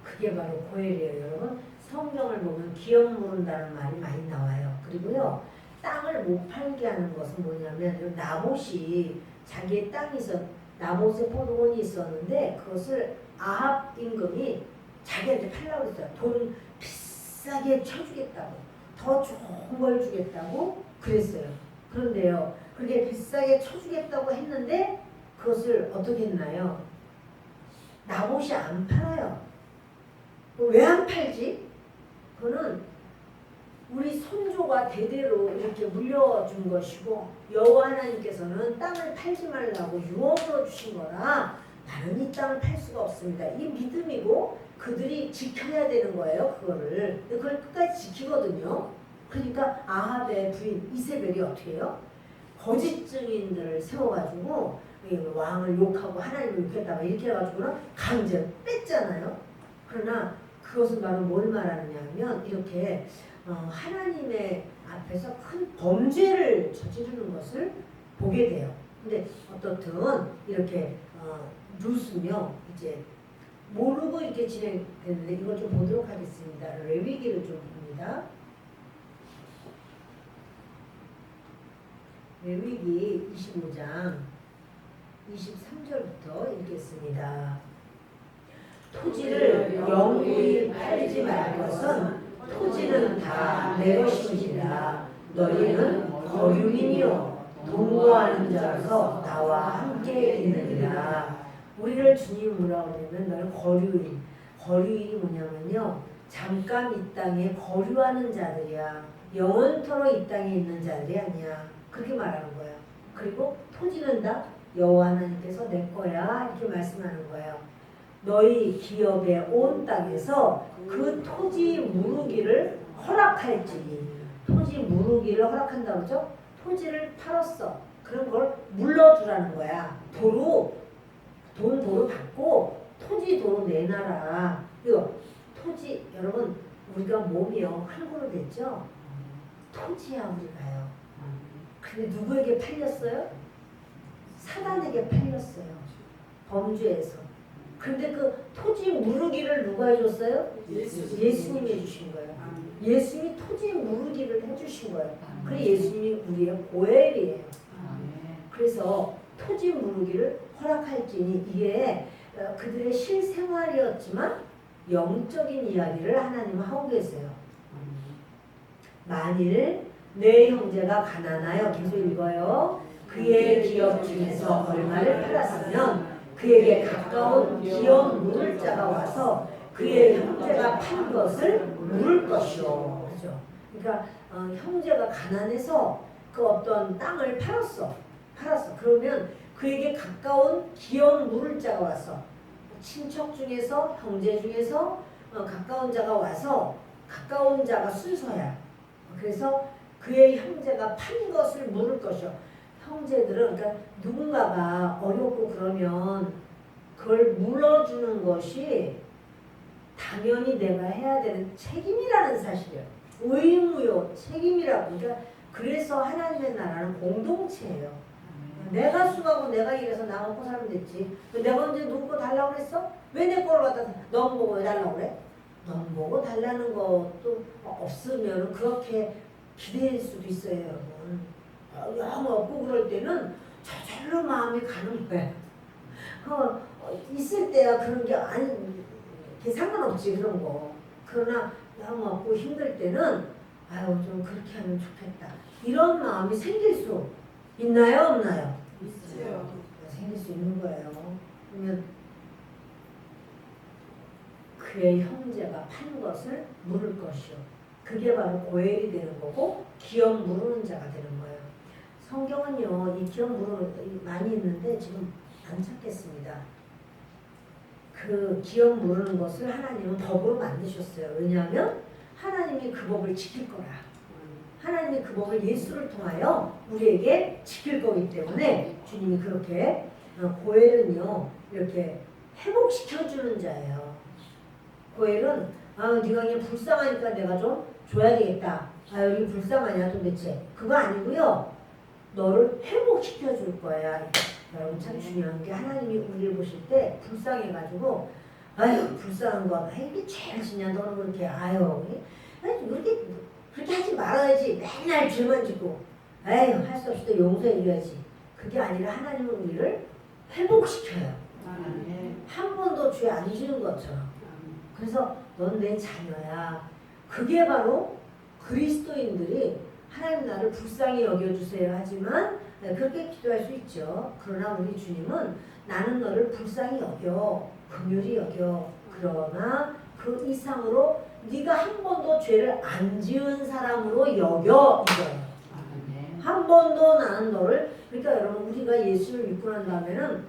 그게 바로 고엘이에요. 여러분 성경을 보면 기업 모른다는 말이 많이 나와요. 그리고요 땅을 못 팔게 하는 것은 뭐냐면 나봇이 자기의 땅이 나봇의 포도원이 있었는데 그것을 아합 임금이 자기한테 팔라고 했어요. 돈 비싸게 쳐주겠다고. 더 좋은 걸 주겠다고 그랬어요. 그런데요, 그렇게 비싸게 쳐주겠다고 했는데 그것을 어떻게 했나요? 나봇이 안 팔아요. 왜 안 팔지? 그거는 우리 선조가 대대로 이렇게 물려준 것이고 여호와 하나님께서는 땅을 팔지 말라고 유언으로 주신 거라 나는 이 땅을 팔 수가 없습니다. 이게 믿음이고 그들이 지켜야 되는 거예요. 그걸 끝까지 지키거든요. 그러니까 아합의 부인 이세벨이 어떻게 해요? 거짓 증인들을 세워가지고 왕을 욕하고 하나님을 욕했다 이렇게 해가지고는 강제로 뺐잖아요. 그러나 그것은 바로 뭘 말하느냐 하면 이렇게 하나님의 앞에서 큰 범죄를 저지르는 것을 보게 돼요. 근데 어떻든 이렇게 룻은요 이제 모르고 이렇게 진행되는데 이걸 좀 보도록 하겠습니다. 레위기를 좀 봅니다. 레위기 25장 23절부터 읽겠습니다. 토지를 영구히 팔지 말 것은 토지는 다 내 것인지라 너희는 거류인이요 동거하는 자로서 나와 함께 있느니라. 우리를 주님 뭐라고 하냐면 너는 거류인. 거류인이 뭐냐면요 잠깐 이 땅에 거류하는 자들이야. 영원토록 이 땅에 있는 자들이 아니야. 그렇게 말하는 거예요. 그리고 토지는 다 여호와 하나님께서 내 거야 이렇게 말씀하는 거예요. 너희 기업의 온 땅에서 그 토지 무르기를 허락할지니. 토지 무르기를 허락한다고 그러죠? 토지를 팔았어. 그런 걸 물러주라는 거야. 돈 도로 받고 토지 도로 내놔라. 이거 토지 여러분 우리가 몸이요 흙으로 됐죠? 토지야 우리가요. 근데 누구에게 팔렸어요? 사단에게 팔렸어요. 범죄에서. 근데 그 토지 무르기를 누가 해줬어요? 예수님이 해주신 거예요. 예수님이 토지 무르기를 해주신 거예요. 그래서 예수님이 우리의 고엘이에요. 그래서 토지 무르기를 허락할지니 이게 그들의 실생활이었지만 영적인 이야기를 하나님은 하고 계세요. 만일 내 형제가 가난하여 계속 읽어요. 그의 기업 중에서 얼마를 팔았으면 그에게 가까운 기업 물을 자가 와서 그의 형제가 판 것을 물을 것이요. 그죠? 그러니까 형제가 가난해서 그 어떤 땅을 팔았어. 그러면 그에게 가까운 기업 물을 자가 와서 친척 중에서 형제 중에서 가까운 자가 와서 가까운 자가 순서야. 그래서 그의 형제가 판 것을 물을 것이요. 형제들은 그러니까 누군가가 어렵고 그러면 그걸 물어주는 것이 당연히 내가 해야 되는 책임이라는 사실이에요. 의무요 책임이라고. 그러니까 그래서 하나님의 나라는 공동체예요. 내가 수고하고 내가 일해서 나 먹고 살면 됐지. 내가 언제 누구 거 달라고 그랬어? 왜 내 거를 갖다 넌 보고 왜 달라고 그래? 넌 보고 달라는 것도 없으면 그렇게 기댈 수도 있어요 여러분. 영 없고 그럴 때는 저절로 마음이 가는 거야. 있을 때야 그런 게 아니 상관없지 그런 거. 그러나 영 없고 힘들 때는 아유 좀 그렇게 하면 좋겠다. 이런 마음이 생길 수 있나요 없나요? 있어요. 생길 수 있는 거예요. 그러면 그의 형제가 판 것을 물을 것이요. 그게 바로 고엘이 되는 거고 기업 무르는 자가 되는 거예요. 성경은요 이 기업 무르는 많이 있는데 지금 안 찾겠습니다. 그 기업 무르는 것을 하나님은 법으로 만드셨어요. 왜냐하면 하나님이 그 법을 지킬 거라. 하나님이 그 법을 예수를 통하여 우리에게 지킬 거기 때문에 주님이 그렇게 고엘은요 이렇게 회복시켜주는 자예요. 고엘은 네가 그냥 불쌍하니까 내가 좀 줘야 되겠다. 여기 불쌍하냐 도대체. 그거 아니고요. 너를 회복시켜 줄 거야. 여러분 참 중요한 게 하나님이 우리를 보실 때 불쌍해가지고 아유 불쌍한 거 이게 죄를 지냐 너는 그렇게 아유 그렇게 하지 말아야지. 맨날 죄만 짓고 아유 할 수 없이 또 용서해줘야지. 그게 아니라 하나님은 우리를 회복시켜요. 한 번도 죄 안 지는 것처럼. 그래서 넌 내 자녀야. 그게 바로 그리스도인들이 하나님 나를 불쌍히 여겨주세요 하지만 그렇게 기도할 수 있죠. 그러나 우리 주님은 나는 너를 불쌍히 여겨, 긍휼히 여겨. 그러나 그 이상으로 네가 한 번도 죄를 안 지은 사람으로 여겨 이거예요. 아멘. 한 번도 나는 너를, 그러니까 여러분 우리가 예수를 믿고 난 다음에는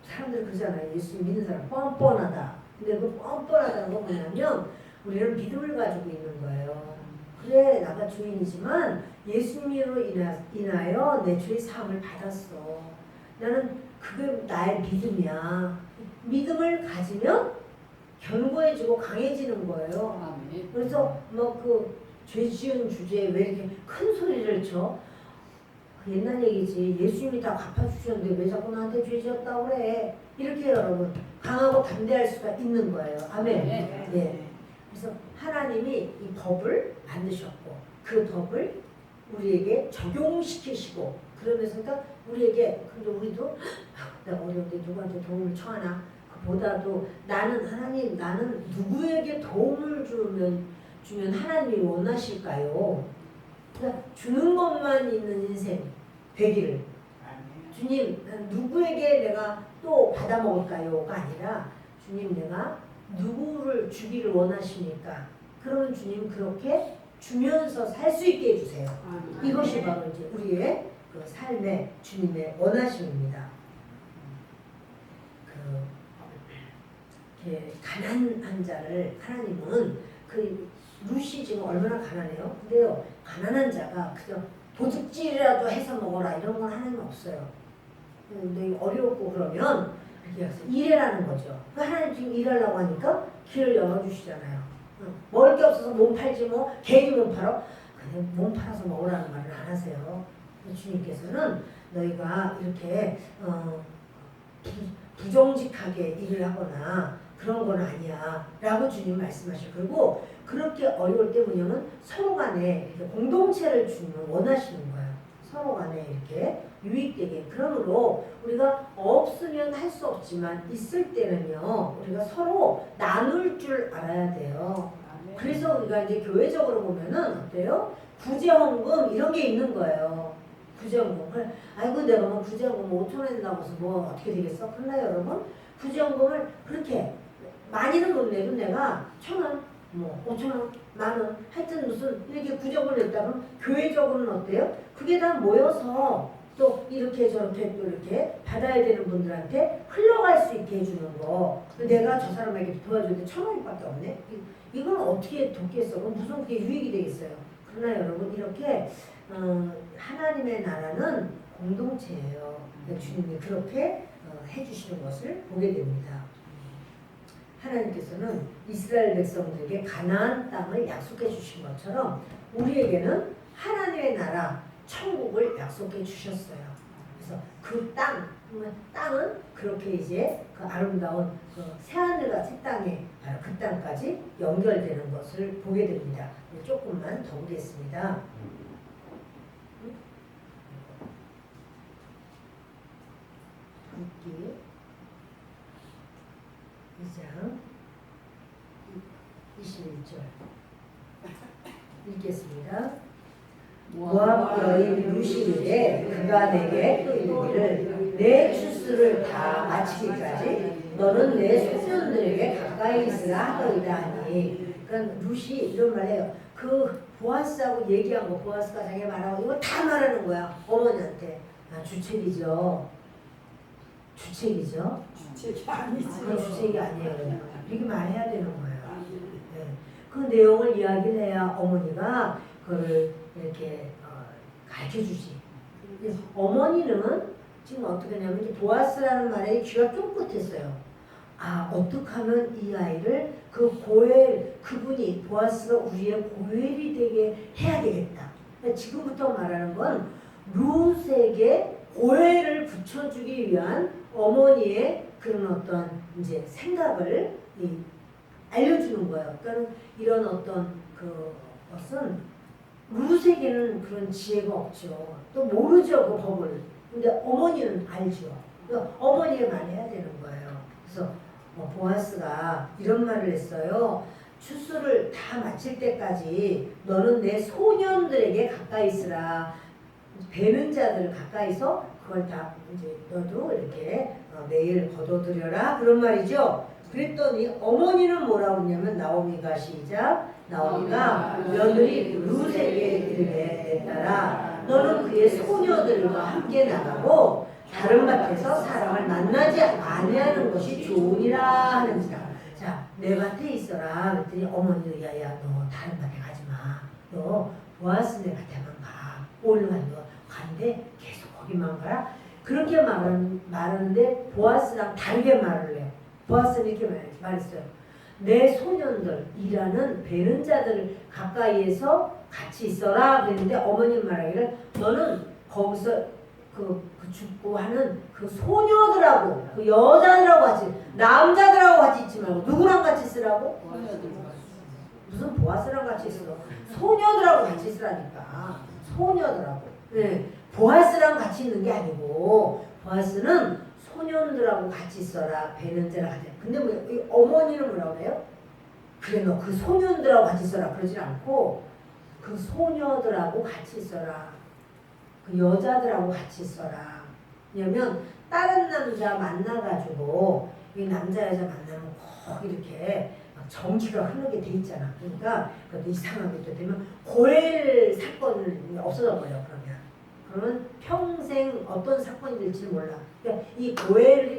사람들이 그러잖아요. 예수 믿는 사람 뻔뻔하다. 근데 그 뻔뻔하다는 건 뭐냐면 우리는 믿음을 가지고 있는 거예요. 그래 나가 주인이지만 예수님으로 인하여 내 죄의 사함을 받았어. 나는 그게 나의 믿음이야. 믿음을 가지면 견고해지고 강해지는 거예요. 아멘. 그래서 뭐 그 죄 지은 주제에 왜 이렇게 큰 소리를 쳐? 그 옛날 얘기지. 예수님이 다 갚아주셨는데 왜 자꾸 나한테 죄 지었다고 그래? 이렇게 여러분 강하고 담대할 수가 있는 거예요. 아멘. 네. 그래서 하나님이 이 법을 만드셨고 그 법을 우리에게 적용시키시고 그러면서 그러니까 우리에게 근데 우리도 내가 어려운데 누구한테 도움을 청하나 그보다도 나는 하나님 나는 누구에게 도움을 주면 하나님이 원하실까요? 그러니까 주는 것만 있는 인생 되기를 주님 난 누구에게 내가 또 받아먹을까요가 아니라 주님 내가 누구를 주기를 원하십니까? 그러면 주님 그렇게 주면서 살 수 있게 해주세요. 이것이 바로 이제 우리의 그 삶의 주님의 원하심입니다. 그 가난한 자를 하나님은 그 루시 지금 얼마나 가난해요? 근데요 가난한 자가 그냥 도둑질이라도 해서 먹어라 이런 건 하나님 없어요. 근데 어렵고 그러면 이렇게 해서 일해라는 거죠. 그 하나님 지금 일하려고 하니까 길을 열어주시잖아요. 먹을 게 없어서 몸 팔지 뭐 괜히 몸 팔어? 그냥 몸 팔아서 먹으라는 말은 안 하세요. 주님께서는 너희가 이렇게 부정직하게 일을 하거나 그런 건 아니야 라고 주님 말씀하셔요. 그리고 그렇게 어려울 때 뭐냐면 서로 간에 이렇게 공동체를 주님은 원하시는 거예요. 서로 간에 이렇게 유익되게. 그러므로 우리가 없으면 할 수 없지만 있을 때는요 우리가 서로 나눌 줄 알아야 돼요. 그래서 우리가 이제 교회적으로 보면은 어때요? 구제헌금 이런 게 있는 거예요. 구제헌금. 아이고 내가 뭐 구제헌금 5,000원 낸다고 해서 뭐 어떻게 되겠어? 그러나요 여러분? 구제헌금을 그렇게 많이는 못 내도 내가 1,000원, 뭐 5,000원, 만원 하여튼 무슨 이렇게 구제금을 냈다 그러면 교회적으로는 어때요? 그게 다 모여서 또 이렇게 저렇게 또 이렇게 받아야 되는 분들한테 흘러갈 수 있게 해주는 거. 내가 저 사람에게 도와주는데 1,000원밖에 없네? 이건 어떻게 돕겠어? 그럼 무슨 그게 유익이 되겠어요? 그러나 여러분 이렇게 하나님의 나라는 공동체예요. 주님이 그렇게 해주시는 것을 보게 됩니다. 하나님께서는 이스라엘 백성들에게 가나안 땅을 약속해 주신 것처럼 우리에게는 하나님의 나라 천국을 약속해 주셨어요. 그래서 그 땅은 그렇게 이제 그 아름다운 그 새하늘과 새 땅에 바로 그 땅까지 연결되는 것을 보게 됩니다. 조금만 더 보겠습니다. 함께 2장 21절 읽겠습니다. 모압 여인 루시 이르되 그가 내게 또 이르기를 내 추수를 다 마치기까지 너는 내 소년들에게 가까이 있으라 하더이다 하니. 그러니까 루시 이런 말해요. 그 보아스하고 얘기한 거 보아스가 자기 말하고 이거 다 말하는 거야 어머니한테. 주책이죠. 주책이죠. 주책이 아니지. 주책이 아니에요. 이렇게 말해야 되는 거예요. 네. 그 내용을 이야기를 해야 어머니가 그걸 이렇게 가르쳐주지. 어머니는 지금 어떻게 하냐면 보아스라는 말에 귀가 쫑긋했어요. 아 어떻게 하면 이 아이를 그 고엘 그분이 보아스가 우리의 고엘이 되게 해야 되겠다. 그러니까 지금부터 말하는 건 룻에게 고엘을 붙여주기 위한 어머니의 그런 어떤 이제 생각을 알려주는 거예요. 그러니까 이런 어떤 것은 룻에게는 그런 지혜가 없죠. 또 모르죠 그 법을. 근데 어머니는 알죠. 그러니까 어머니의 말을 해야 되는 거예요. 그래서 보아스가 이런 말을 했어요. 추수를 다 마칠 때까지 너는 내 소년들에게 가까이 있으라. 베는 자들을 가까이서 그걸 다 이제 너도 이렇게 매일 거둬들여라 그런 말이죠. 그랬더니 어머니는 뭐라고 했냐면 나오미가 시작. 나오미가 며느리 룻에게 이르되 내 딸아 너는 그의 소녀들과 함께 나가고 다른 밭에서 사람을 만나지 아니하는 것이 좋으니라 하는지라. 자, 내 밭에 있어라. 그랬더니 어머니도 야야 너 다른 밭에 가지 마. 너 보아스네 밭에만 가. 오늘 너 간대 계속 거기만 가라. 그렇게 말하는데 보아스랑 다르게 말을 해요. 보아스는 이렇게 말했어요. 내 소년들이라는 베는 자들을 가까이에서 같이 있어라 그랬는데 어머니 말하기를 너는 거기서 그 죽고 하는 그 소녀들하고 그 여자들하고 같이 남자들하고 같이 있지 말고 누구랑 같이 있으라고? 무슨 보아스랑 같이 있어? 소녀들하고 같이 있으라니까. 소녀들하고. 네. 보아스랑 같이 있는 게 아니고 보아스는 소년들하고 같이 있어라. 베는 자랑 같이. 근데 뭐 이 어머니는 뭐라고 해요? 그래 너 그 소년들하고 같이 있어라 그러진 않고 그 소녀들하고 같이 있어라. 그 여자들하고 같이 있어라. 왜냐면 다른 남자 만나가지고 이 남자 여자 만나면 꼭 이렇게 막 정기가 흐르게 돼 있잖아. 그러니까 그것도 이상하게 또 되면 고엘 사건이 없어져 버려. 그러면 평생 어떤 사건이 될지 몰라. 그러니까 이 고엘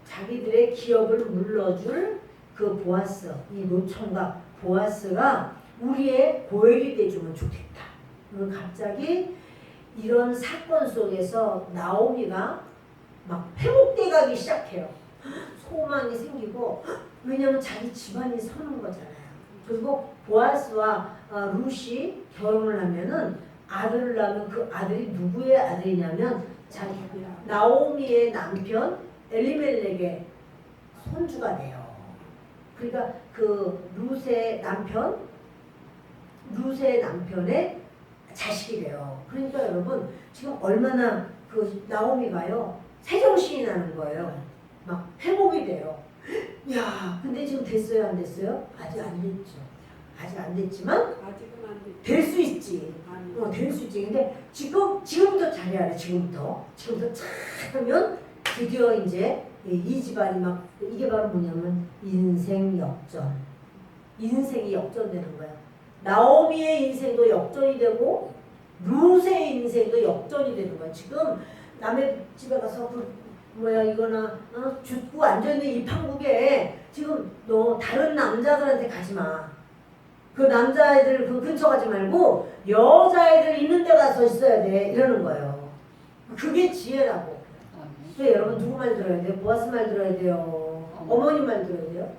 자기들의 기업을 물러줄 그 보아스, 이 노총각 보아스가 우리의 고엘이 돼주면 좋겠다. 그리고 갑자기 이런 사건 속에서 나오미가 막 회복돼 가기 시작해요. 소망이 생기고 왜냐면 자기 집안이 서는 거잖아요. 그리고 보아스와 룻이 결혼을 하면은 아들을 낳으면 그 아들이 누구의 아들이냐면 자기 나오미의 남편 엘리멜렉의 손주가 돼요. 그러니까 그 룻의 남편의 자식이래요. 그러니까 여러분 지금 얼마나 그 나오미가요 새정신이 나는 거예요. 막 회복이 돼요. 야, 근데 지금 됐어요, 안 됐어요? 아직 안 됐죠. 아직 안 됐지만 아직은 안 돼. 될 수 있지. 될 수 있지. 근데 지금부터 잘해야 돼. 지금부터 잘하면 드디어 이제 이 집안이 막 이게 바로 뭐냐면 인생 역전. 인생이 역전되는 거야. 나오미의 인생도 역전이 되고 룻의 인생도 역전이 되는 거야. 지금 남의 집에 가서 이거나 죽고 앉아있는 이 판국에 지금 너 다른 남자들한테 가지 마. 그 남자애들 그 근처 가지 말고 여자애들 있는 데 가서 있어야 돼. 이러는 거예요. 그게 지혜라고. 그래서 여러분 누구 말 들어야 돼요? 보아스 말 들어야 돼요? 어머니 말 들어야 돼요?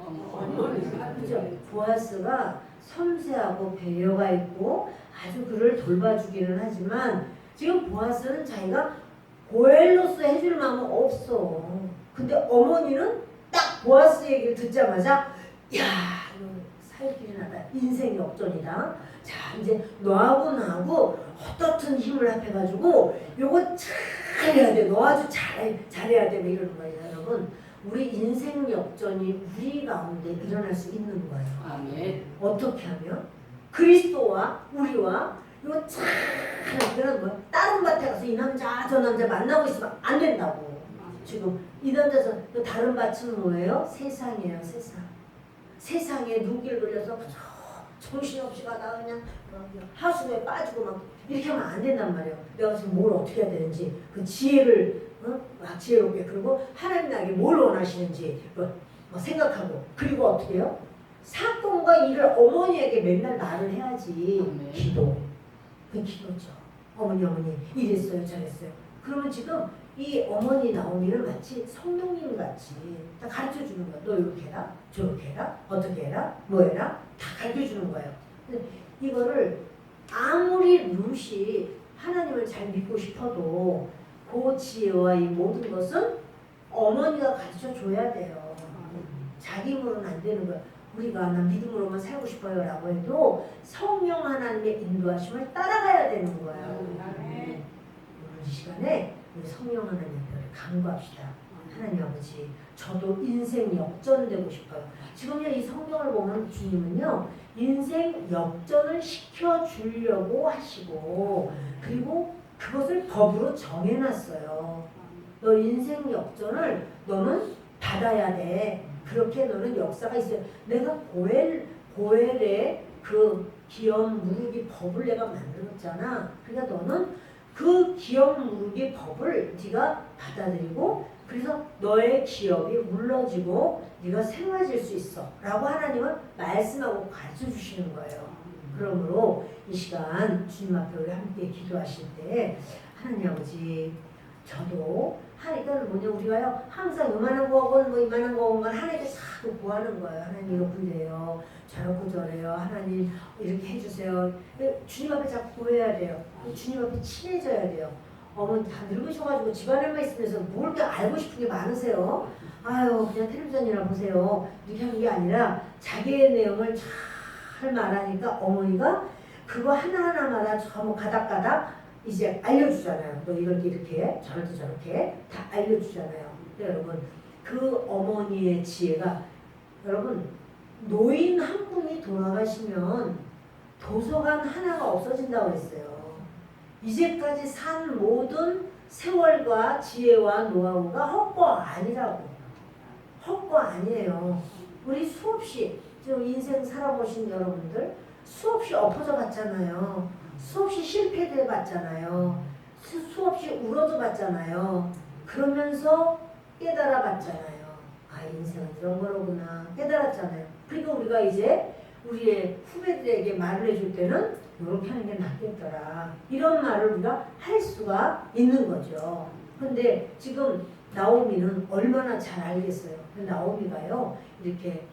그죠? 보아스가 섬세하고 배려가 있고 아주 그를 돌봐주기는 하지만 지금 보아스는 자기가 고엘로서 해줄 마음은 없어. 근데 어머니는 딱 보아스 얘기를 듣자마자 야, 너 살 길이 나다. 인생 역전이다. 자, 이제 너하고 나하고 어떻든 힘을 합해가지고 요거 잘해야 돼. 너 아주 잘해야 돼. 이러는 거예요, 여러분. 우리 인생 역전이 우리 가운데 일어날 수 있는 거예요. 아멘. 어떻게 하면? 그리스도와 우리와 이거 잘 그런 거 다른 밭에 가서 이 남자 저 남자 만나고 있으면 안 된다고. 지금 이 남자 저 다른 밭은 뭐예요? 세상이에요. 세상에 누길 돌려서 정신없이 가다가 그냥 하수구에 빠지고 막 이렇게 하면 안 된단 말이에요. 내가 지금 뭘 어떻게 해야 되는지 그 지혜를 지혜롭게 그리고 하나님 나에게 뭘 원하시는지 생각하고 그리고 어떻게 해요? 사건과 일을 어머니에게 맨날 말을 해야지. 기도. 그 기도죠. 어머니 이랬어요 저랬어요. 그러면 지금 이 어머니 나오미를 마치 성령님 같이 다 가르쳐 주는 거야. 너 이렇게 해라, 저렇게 해라, 어떻게 해라, 뭐 해라 다 가르쳐 주는 거예요. 이거를 아무리 룻이 하나님을 잘 믿고 싶어도 그 지혜와 이 모든 것은 어머니가 가르쳐 줘야 돼요. 자기 힘으로는 안 되는 거야. 우리가 난 믿음으로만 살고 싶어요 라고 해도 성령 하나님의 인도하심을 따라가야 되는 거예요. 오늘 이 시간에 우리 성령 하나님 편을 간구합시다. 하나님 아버지, 저도 인생 역전되고 싶어요. 지금요 이 성경을 보면 주님은요 인생 역전을 시켜주려고 하시고 그리고 그것을 법으로 정해놨어요. 너 인생 역전을 너는 받아야 돼. 그렇게 너는 역사가 있어요. 내가 고엘의 그 기업 무르기 법을 내가 만들었잖아. 그러니까 너는 그 기업 무르기 법을 네가 받아들이고 그래서 너의 기업이 물러지고 네가 세워질 수 있어 라고 하나님은 말씀하고 가르쳐 주시는 거예요. 그러므로 이 시간 주님 앞에 우리 함께 기도하실 때 하나님 아버지 저도 하니까 뭐냐 우리가요 항상 요만한 거건 뭐 이만한 거건 하나님께 자꾸 구하는 거예요. 하나님 이거 그래요 저렇고 저래요 하나님 이렇게 해주세요. 주님 앞에 자꾸 구해야 돼요. 주님 앞에 친해져야 돼요. 어머니 다 늙으셔가지고 집안에만 있으면서 뭘 이렇게 알고 싶은 게 많으세요. 아유 그냥 텔레비전이나 보세요 이렇게 하는 게 아니라 자기의 내용을 잘 말하니까 어머니가 그거 하나하나마다 전부 가닥가닥 이제 알려주잖아요. 너 이렇게 이렇게 저렇게 저렇게 다 알려주잖아요. 여러분 그 어머니의 지혜가 여러분 노인 한 분이 돌아가시면 도서관 하나가 없어진다고 했어요. 이제까지 산 모든 세월과 지혜와 노하우가 헛거 아니라고. 헛거 아니에요. 우리 수없이 지금 인생 살아보신 여러분들 수없이 엎어져 봤잖아요. 수없이 실패도 해봤잖아요. 수없이 울어도 봤잖아요. 그러면서 깨달아 봤잖아요. 아 인생은 이런 거로구나 깨달았잖아요. 그러니까 우리가 이제 우리의 후배들에게 말을 해줄 때는 이렇게 하는 게 낫겠더라. 이런 말을 우리가 할 수가 있는 거죠. 근데 지금 나오미는 얼마나 잘 알겠어요. 나오미가요 이렇게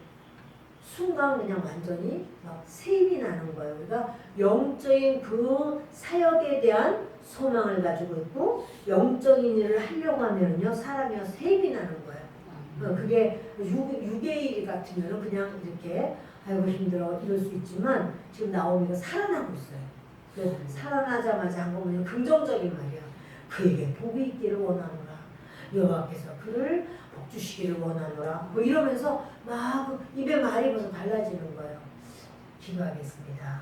순간 그냥 완전히 막 세임이 나는 거예요. 그러니까 영적인 그 사역에 대한 소망을 가지고 있고 영적인 일을 하려고 하면요 사람이 세임이 나는 거예요. 그게 육의 일 같으면 그냥 이렇게 아이고 힘들어 이럴 수 있지만 지금 나오미가 살아나고 있어요. 그래서 살아나자마자 한 거면 긍정적인 말이야. 그에게 복이 있기를 원하노라. 여호와께서 그를 복 주시기를 원하노라. 뭐 이러면서 막 입에 말이 벌써 달라지는 거예요. 기도하겠습니다.